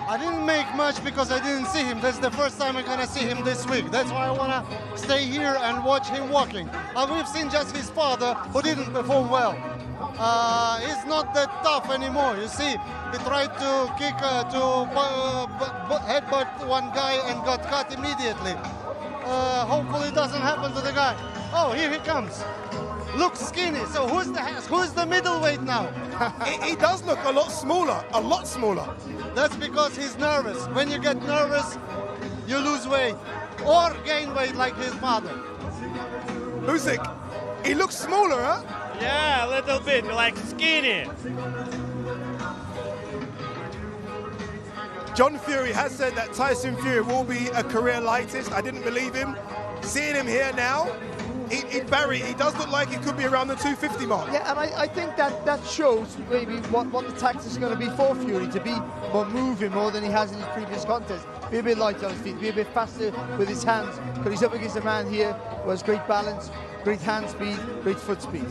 I didn't make much because I didn't see him. This is the first time I'm gonna see him this week. That's why I wanna stay here and watch him walking. And we've seen just his father, who didn't perform well. he's not that tough anymore. You see, he tried to kick, headbutt one guy and got cut immediately. Hopefully it doesn't happen to the guy. Oh, here he comes. Looks skinny. So who's the middleweight now? he does look a lot smaller, a lot smaller. That's because he's nervous. When you get nervous, you lose weight or gain weight like his father. Usyk, he looks smaller, huh? Yeah, a little bit, like skinny. John Fury has said that Tyson Fury will be a career lightest. I didn't believe him. Seeing him here now, he does look like he could be around the 250 mark. Yeah, and I think that shows maybe what the tactics is going to be for Fury, to be more moving more than he has in his previous contests. Be a bit lighter on his feet, be a bit faster with his hands, because he's up against a man here who has great balance, great hand speed, great foot speed.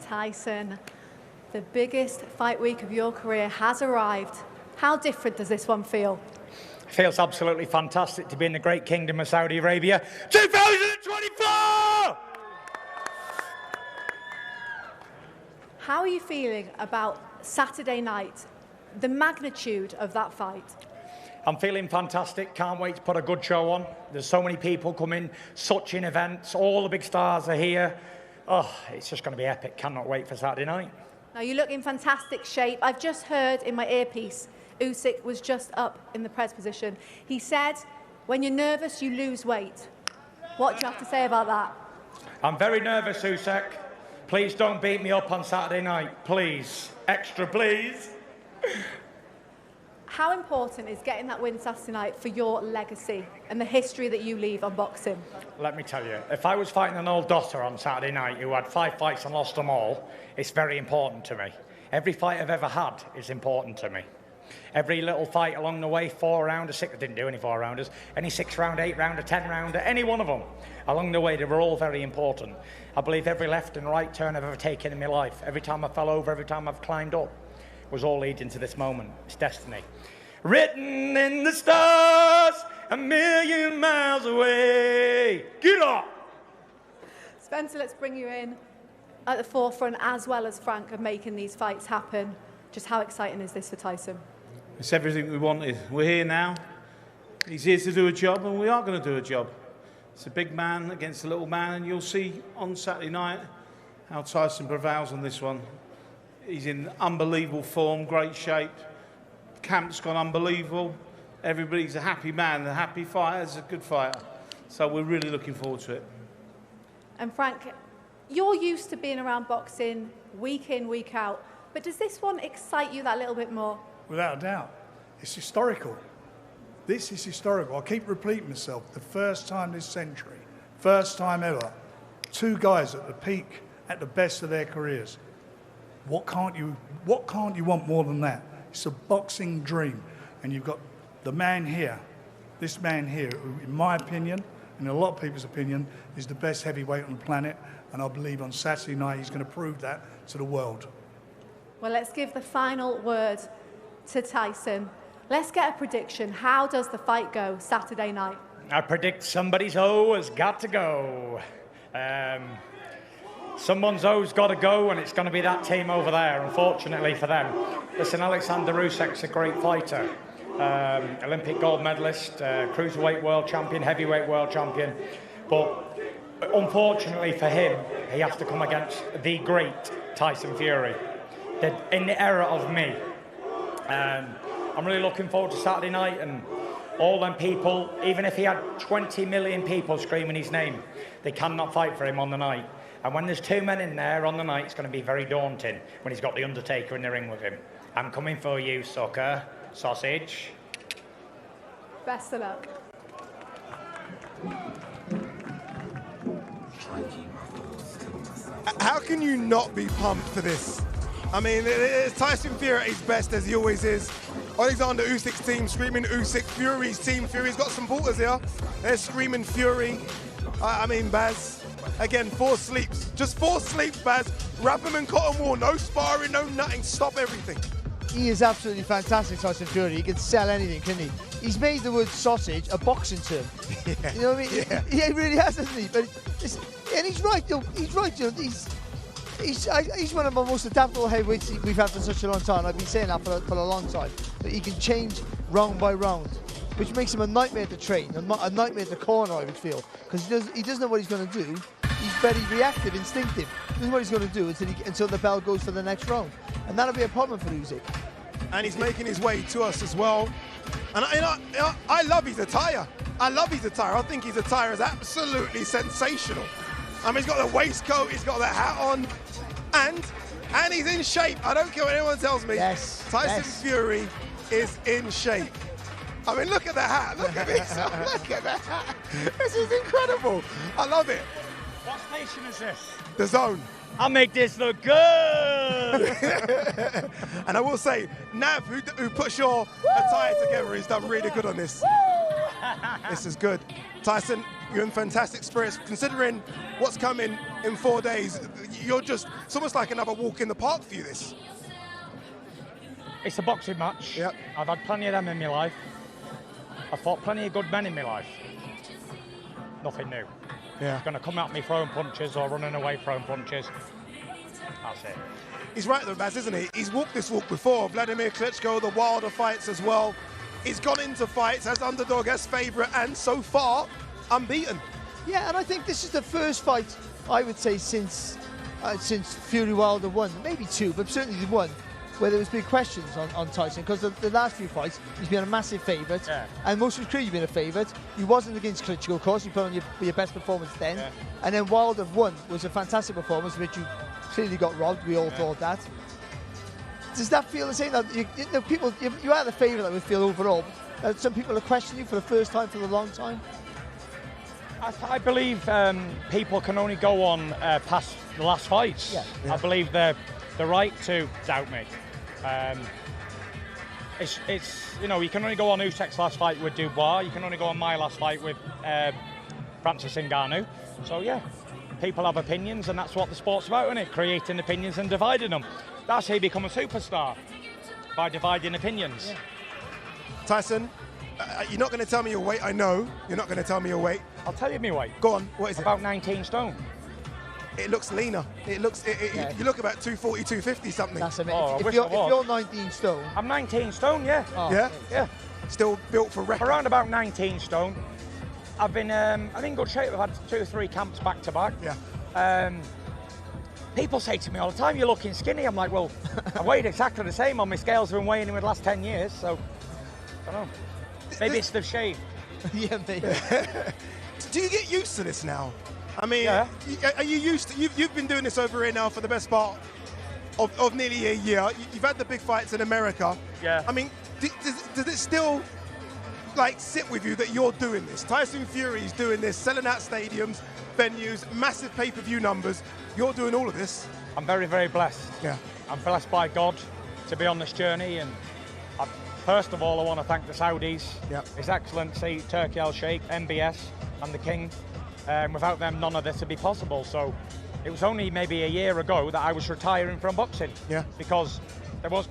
Tyson, the biggest fight week of your career has arrived. How different does this one feel? It feels absolutely fantastic to be in the great kingdom of Saudi Arabia. 2024! How are you feeling about Saturday night, the magnitude of that fight? I'm feeling fantastic. Can't wait to put a good show on. There's so many people coming, such in events. All the big stars are here. Oh, it's just going to be epic. Cannot wait for Saturday night. Now, you look in fantastic shape. I've just heard in my earpiece, Usyk was just up in the press position. He said, when you're nervous, you lose weight. What do you have to say about that? I'm very nervous, Usyk. Please don't beat me up on Saturday night. Please. Extra, please. How important is getting that win Saturday night for your legacy and the history that you leave on boxing? Let me tell you, if I was fighting an old daughter on Saturday night who had 5 fights and lost them all, it's very important to me. Every fight I've ever had is important to me. Every little fight along the way, 4-rounder, 6, I didn't do any 4-rounders, any 6-round, 8-rounder, 10-rounder, any one of them. Along the way, they were all very important. I believe every left and right turn I've ever taken in my life, every time I fell over, every time I've climbed up, was all leading to this moment. It's destiny. Written in the stars, a million miles away. Get up! Spencer, let's bring you in at the forefront, as well as Frank, of making these fights happen. Just how exciting is this for Tyson? It's everything we wanted. We're here now. He's here to do a job, and we are going to do a job. It's a big man against a little man, and you'll see on Saturday night how Tyson prevails on this one. He's in unbelievable form, great shape. Camp's gone unbelievable. Everybody's a happy man, a happy fighter, a good fighter. So we're really looking forward to it. And Frank, you're used to being around boxing week in, week out, but does this one excite you that little bit more? Without a doubt. It's historical. This is historical. I keep repeating myself. The first time this century, first time ever, 2 guys at the peak, at the best of their careers. What can't you want more than that? It's a boxing dream. And you've got the man here, this man here, who, in my opinion, and in a lot of people's opinion, is the best heavyweight on the planet. And I believe on Saturday night he's going to prove that to the world. Well, let's give the final word to Tyson. Let's get a prediction. How does the fight go Saturday night? I predict somebody's O has got to go. Someone's O's got to go, and it's going to be that team over there, unfortunately for them. Listen, Oleksandr Usyk's a great fighter. Olympic gold medalist, cruiserweight world champion, heavyweight world champion. But unfortunately for him, he has to come against the great Tyson Fury. In the era of me. I'm really looking forward to Saturday night, and all them people, even if he had 20 million people screaming his name, they cannot fight for him on the night. And when there's 2 men in there on the night, it's going to be very daunting when he's got the Undertaker in the ring with him. I'm coming for you, sucker. Sausage. Best of luck. How can you not be pumped for this? I mean, it's Tyson Fury at his best, as he always is. Oleksandr Usyk's team screaming Usyk. Fury's team. Fury's got some supporters here. They're screaming Fury. I mean, Baz, Again, 4 sleeps. Just 4 sleeps, Baz. Wrap him in cotton wool. No sparring, no nothing. Stop everything. He is absolutely fantastic, Tyson Fury. He can sell anything, couldn't he? He's made the word sausage a boxing term. Yeah. You know what I mean? Yeah. He really has, hasn't he? But and he's right. He's right. He's one of the most adaptable heavyweights we've had for such a long time. I've been saying that for a long time. But he can change round by round, which makes him a nightmare to train, a nightmare to corner, I would feel, because he doesn't know what he's going to do. He's very reactive, instinctive. He doesn't know what he's going to do until the bell goes for the next round, and that'll be a problem for Usyk. And he's making his way to us as well. And I love his attire. I love his attire. I think his attire is absolutely sensational. I mean, he's got the waistcoat, he's got the hat on, and he's in shape. I don't care what anyone tells me. Yes. Tyson Fury is in shape. I mean, look at the hat. Look at this. Look at that hat. This is incredible. I love it. What station is this? DAZN. I'll make this look good. And I will say, Nav, who put your attire together, he's done really good on this. This is good. Tyson, you're in fantastic spirits. Considering what's coming in 4 days, it's almost like another walk in the park for you, this. It's a boxing match. Yep. I've had plenty of them in my life. I've fought plenty of good men in my life. Nothing new. Yeah. He's going to come at me throwing punches or running away throwing punches. That's it. He's right though, Baz, isn't he? He's walked this walk before. Vladimir Klitschko, the Wilder fights as well. He's gone into fights as underdog, as favourite, and so far, unbeaten. Yeah, and I think this is the first fight, I would say, since Fury Wilder won. Maybe 2, but certainly the one, where there was big questions on Tyson, because the last few fights, he's been a massive favourite, and most of his career he's been a favourite. He wasn't against Klitschko, of course, you put on your best performance then, and then Wilder won, was a fantastic performance, which you clearly got robbed, we all thought that. Does that feel the same? That you are the favourite, I would feel, overall. Some people are questioning you for the first time for a long time. I believe people can only go on past the last fights. I believe they're right to doubt me. It's you can only go on Usyk's last fight with Dubois. You can only go on my last fight with Francis Ngannou. So yeah, people have opinions, and that's what the sport's about, isn't it? Creating opinions and dividing them. That's how you become a superstar, by dividing opinions. Yeah. Tyson, you're not going to tell me your weight. I know you're not going to tell me your weight. I'll tell you my weight. Go on. What is it? About 19 stone. It looks leaner. It looks. You look about 240, 250 something. That's amazing. Oh, if you're 19 stone. I'm 19 stone, yeah. Oh, yeah? Yeah. Still built for record. Around about 19 stone. I'm in good shape. I've had 2 or 3 camps back to back. Yeah. People say to me all the time, you're looking skinny. I'm like, well, I weighed exactly the same on my scales. I've been weighing in the last 10 years, so I don't know. Maybe it's the shave. Yeah, maybe. Do you get used to this now? I mean, are you used to, you've been doing this over here now for the best part of nearly a year. You've had the big fights in America. Yeah. I mean, does it still sit with you that you're doing this? Tyson Fury's doing this, selling out stadiums, venues, massive pay-per-view numbers. You're doing all of this. I'm very, very blessed. Yeah. I'm blessed by God to be on this journey, and first of all, I want to thank the Saudis, His Excellency Turki Al-Sheikh, MBS, and the King. Without them, none of this would be possible. So it was only maybe a year ago that I was retiring from boxing. Yeah. Because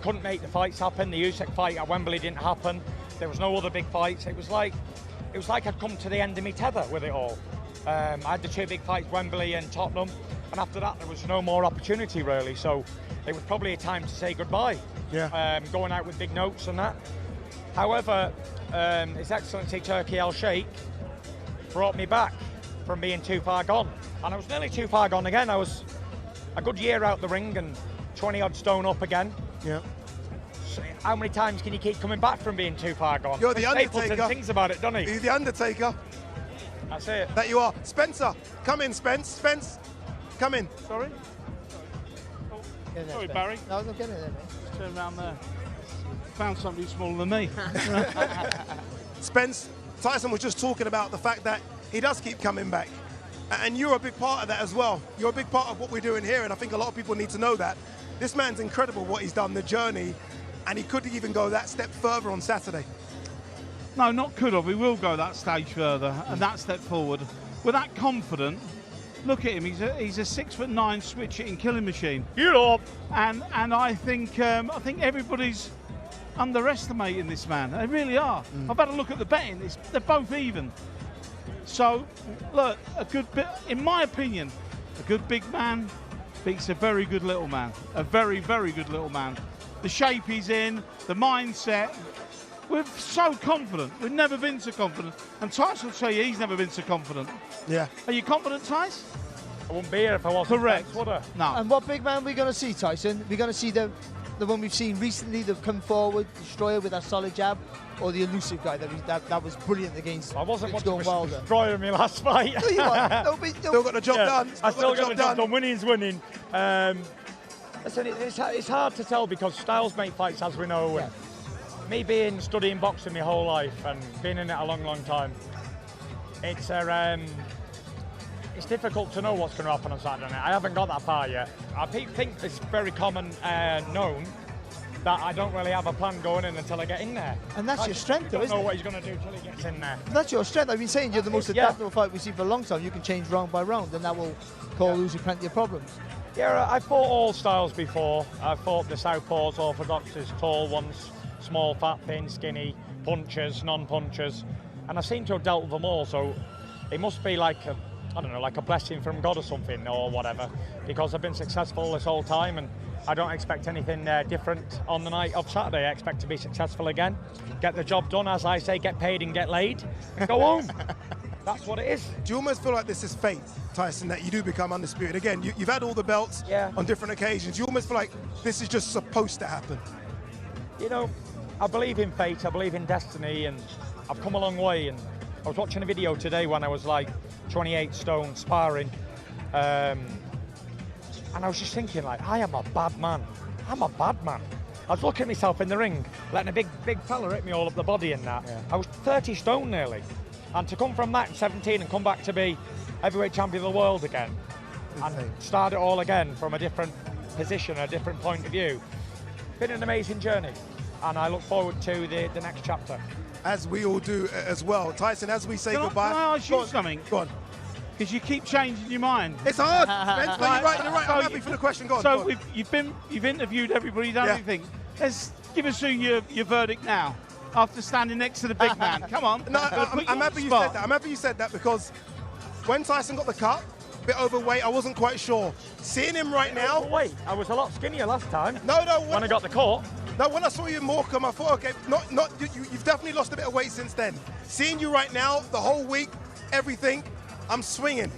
couldn't make the fights happen. The Usyk fight at Wembley didn't happen. There was no other big fights. It was like I'd come to the end of my tether with it all. I had the 2 big fights, Wembley and Tottenham, and after that there was no more opportunity really. So it was probably a time to say goodbye. Yeah. Going out with big notes and that. However, His Excellency Turki Al-Sheikh brought me back from being too far gone. And I was nearly too far gone again. I was a good year out the ring and 20 odd stone up again. Yeah. So how many times can you keep coming back from being too far gone? You're the Undertaker. Stapleton thinks about it, doesn't he? You're the Undertaker. That's it. That you are. Spencer, come in, Spence. Spence, come in. Sorry? Sorry, Barry. No, get in there, mate. Just turn around there. Found somebody smaller than me. Spence, Tyson was just talking about the fact that he does keep coming back. And you're a big part of that as well. You're a big part of what we're doing here, and I think a lot of people need to know that. This man's incredible what he's done, the journey, and he could even go that step further on Saturday. No, not could have. We will go that stage further and that step forward. We're that confident Look at him. He's a 6'9" switch-hitting killing machine. You know. And I think everybody's underestimating this man. They really are. I've had a look at the betting. They're both even. So, look, in my opinion, a good big man beats a very good little man. A very, very good little man. The shape he's in, the mindset. We're so confident. We've never been so confident. And Tyson will tell you he's never been so confident. Yeah. Are you confident, Tyson? I wouldn't be here if I wasn't. Correct. Would I? No. And what big man are we going to see, Tyson? We're going to see the one we've seen recently, they've come forward, Destroyer with that solid jab, or the elusive guy that was brilliant against. I wasn't much of a Wilder. Destroyer in my last fight. No, you are. Still got the job done. I still got the job done. Winning's winning. Listen, it's hard to tell because styles make fights, as we know. Yeah. Me studying boxing my whole life and being in it a long, long time, it's difficult to know what's going to happen on Saturday night. I haven't got that far yet. I think it's very common known that I don't really have a plan going in until I get in there. And that's your strength, though, isn't it? I don't know what he's going to do until he gets in there. That's your strength. I've been saying you're the most adaptable fight we've seen for a long time. You can change round by round, and that will cause Usyk plenty of problems. Yeah, I fought all styles before. I fought the southpaws, orthodoxes, tall ones, small, fat, thin, skinny, punchers, non-punchers, and I seem to have dealt with them all. So it must be like a blessing from God or something or whatever, because I've been successful this whole time, and I don't expect anything different on the night of Saturday. I expect to be successful again, get the job done, as I say, get paid and get laid, and go home. That's what it is. Do you almost feel like this is fate, Tyson, that you do become undisputed? Again, you've had all the belts on different occasions. You almost feel like this is just supposed to happen. You know, I believe in fate, I believe in destiny, and I've come a long way. And I was watching a video today when I was like 28 stone sparring, and I was just thinking, like, I am a bad man. I'm a bad man. I was looking at myself in the ring, letting a big fella hit me all up the body and that. Yeah. I was 30 stone nearly. And to come from that in 17 and come back to be heavyweight champion of the world again, and start it all again from a different position, a different point of view, been an amazing journey. And I look forward to the next chapter. As we all do as well. Tyson, as we say goodbye. Can I ask you something? Go on. Because you keep changing your mind. It's hard. You're right. I'm happy for the question. Go on. So you've interviewed everybody, done everything. Let's give us your verdict now. After standing next to the big man. Come on. No, I'm happy you said that. I'm happy you said that because when Tyson got the cut, a bit overweight, I wasn't quite sure. Seeing him right now. Wait, I was a lot skinnier last time. No. When I got the cut. No, when I saw you in Morecambe, I thought, okay, you've definitely lost a bit of weight since then. Seeing you right now, the whole week, everything, I'm swinging.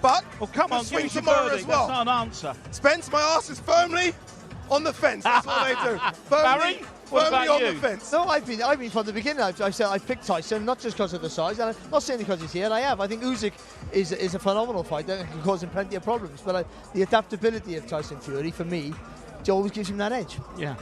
But come on, swing tomorrow as well. That's not an answer. Spence, my ass is firmly on the fence. That's what they do. Barry? Firmly on the fence. No, I've been from the beginning. I said I picked Tyson not just because of the size, and I'm not saying because he's here. I have. I think Usyk is a phenomenal fighter and can cause him plenty of problems. But the adaptability of Tyson Fury, for me, always gives him that edge. Yeah.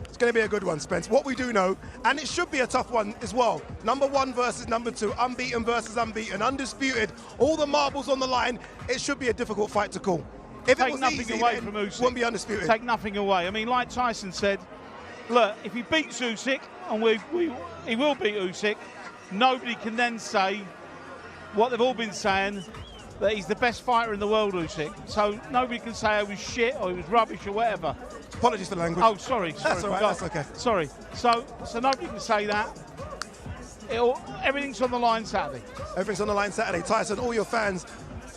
It's going to be a good one, Spence. What we do know, and it should be a tough one as well, number 1 versus number 2, unbeaten versus unbeaten, undisputed, all the marbles on the line, it should be a difficult fight to call. If Take it was nothing easy, away then from Usyk. it wouldn't be undisputed. Take nothing away. I mean, like Tyson said, look, if he beats Usyk, and he will beat Usyk, nobody can then say what they've all been saying, that he's the best fighter in the world, Usyk. So nobody can say he was shit or he was rubbish or whatever. Apologies for the language. Oh, sorry. That's all right, that's okay. Sorry. So nobody can say that. Everything's on the line Saturday. Everything's on the line Saturday. Tyson, all your fans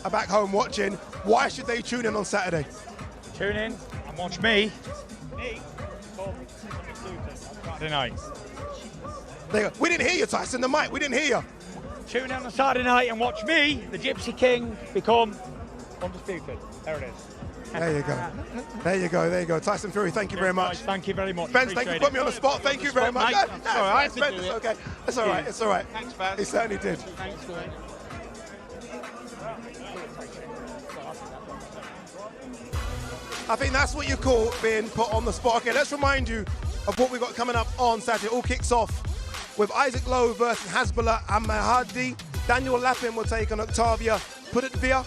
are back home watching. Why should they tune in on Saturday? Tune in and watch me. Saturday night. There you go. We didn't hear you, Tyson. The mic, we didn't hear you. Tune in on Saturday night and watch me, the Gypsy King, become undisputed. There it is. There you go. Tyson Fury, thank you very much. Thank you very much. Spence, thank you for putting me on the spot. Thank you very much. That's all right. Spence, it's okay. It's all right. It's all right. Thanks, Baz. He certainly did. Thanks, mate. I think that's what you call being put on the spot. Okay, let's remind you of what we've got coming up on Saturday. It all kicks off with Isaac Lowe versus Hasbullah Ahmadi. Daniel Lappin will take on Octavia Puditvia.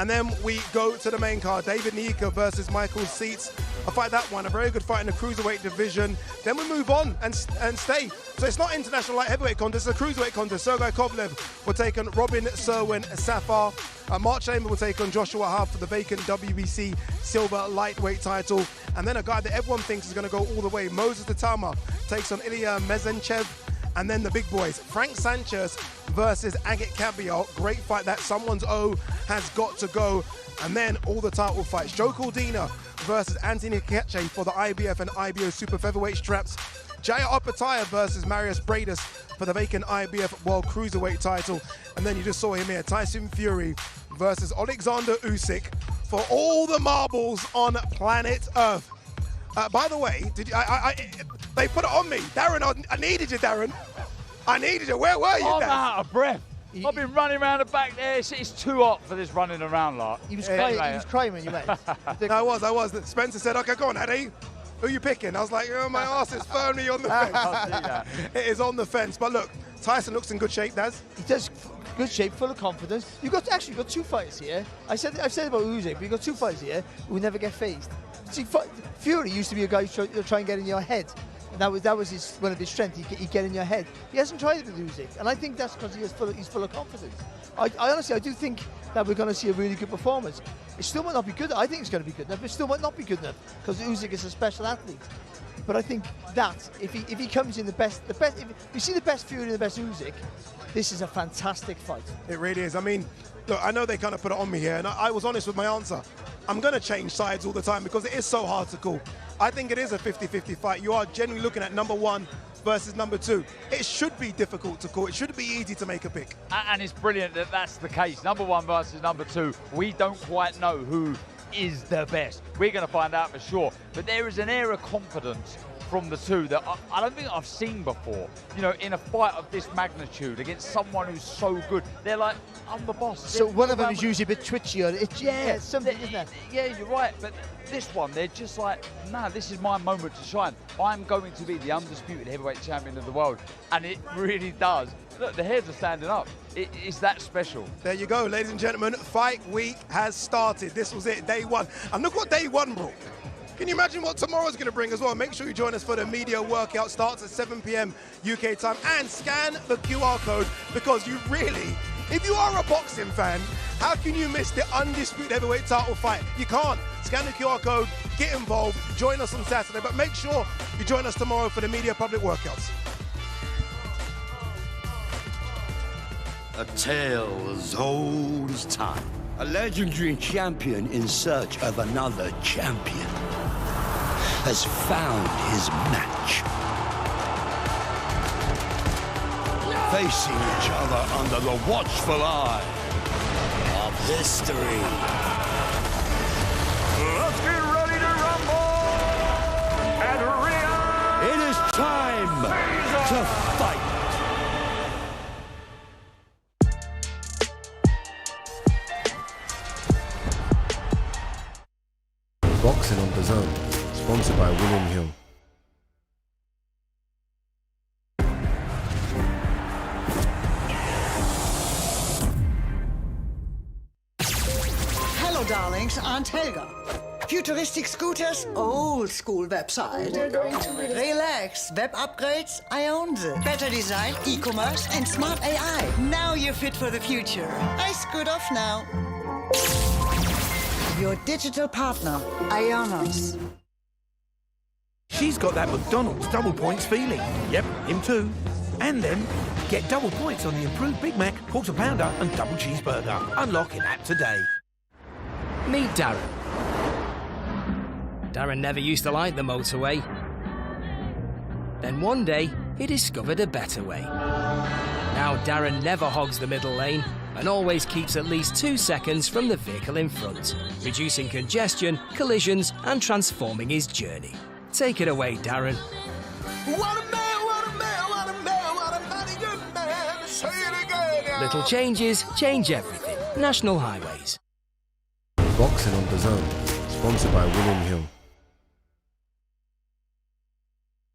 And then we go to the main card, David Nika versus Michael Seitz. I fight that one, a very good fight in the cruiserweight division. Then we move on and stay. So it's not international light heavyweight contest, it's a cruiserweight contest. Sergei Kovalev will take on Robin Serwin Safar. Mark Chamber will take on Joshua Hart for the vacant WBC silver lightweight title. And then a guy that everyone thinks is going to go all the way, Moses Tatama, takes on Ilya Mezenchev. And then the big boys, Frank Sanchez versus Agit Kabayel. Great fight that someone's O has got to go. And then all the title fights. Joe Cordina versus Anthony Kache for the IBF and IBO Super Featherweight straps. Jaya Opataya versus Marius Bradis for the vacant IBF World Cruiserweight title. And then you just saw him here, Tyson Fury versus Oleksandr Usyk for all the marbles on planet Earth. By the way, they put it on me. Darren, I needed you, Darren. I needed you. Where were you, I'm Daz? out of breath. I've been running around the back there. It's too hot for this running around, like. He was crying when you went. No, I was. Spencer said, okay, go on, Eddie. Who are you picking? I was like, oh, my arse is firmly on the fence. I see that. It is on the fence. But look, Tyson looks in good shape, Daz. He does good shape, full of confidence. You've got two fighters here. I've said about Usyk, but you've got two fighters here who never get phased. See, Fury used to be a guy who try and get in your head. And that was one of his strengths. He'd get in your head. He hasn't tried it with Usyk, and I think that's because he's full of confidence. I honestly do think that we're going to see a really good performance. It still might not be good. I think it's going to be good enough. It still might not be good enough because Usyk is a special athlete. But I think that if he comes in the best, if you see the best Fury and the best Usyk, this is a fantastic fight. It really is. I mean, look, I know they kind of put it on me here, and I was honest with my answer. I'm going to change sides all the time because it is so hard to call. I think it is a 50-50 fight. You are genuinely looking at number one versus number two. It should be difficult to call. It should be easy to make a pick. And it's brilliant that that's the case. Number one versus number two. We don't quite know who is the best. We're going to find out for sure. But there is an air of confidence from the two that I don't think I've seen before. You know, in a fight of this magnitude against someone who's so good. They're like, I'm the boss. So one of them is usually a bit twitchy or itchy. Yeah, something, isn't it? Yeah, you're right. But this one, they're just like, nah, this is my moment to shine. I'm going to be the undisputed heavyweight champion of the world. And it really does. Look, the hairs are standing up. It's that special. There you go, ladies and gentlemen. Fight week has started. This was it, day one. And look what day one brought. Can you imagine what tomorrow's going to bring as well? Make sure you join us for the media workout. Starts at 7 p.m. UK time. And scan the QR code because you really, if you are a boxing fan, how can you miss the undisputed heavyweight title fight? You can't. Scan the QR code, get involved, join us on Saturday. But make sure you join us tomorrow for the media public workouts. A tale as old as time. A legendary champion in search of another champion has found his match. Facing each other under the watchful eye of history. Let's get ready to rumble! And Riyadh! It is time to fight! Boxing on DAZN, sponsored by William Hill. Hello, darlings. Aunt Helga. Futuristic scooters, old school website. Relax, web upgrades, I own them. Better design, e-commerce, and smart AI. Now you're fit for the future. I scoot off now. Your digital partner, Ionos. She's got that McDonald's double points feeling. Yep, him too. And then get double points on the improved Big Mac, quarter pounder, and double cheeseburger. Unlock in app today. Meet Darren. Darren never used to like the motorway. Then one day, he discovered a better way. Now Darren never hogs the middle lane and always keeps at least 2 seconds from the vehicle in front, reducing congestion, collisions, and transforming his journey. Take it away, Darren. What a man, what a man, what a man, what a mighty good man. Say it again, now. Little changes change everything. National Highways. Boxing on DAZN, sponsored by William Hill.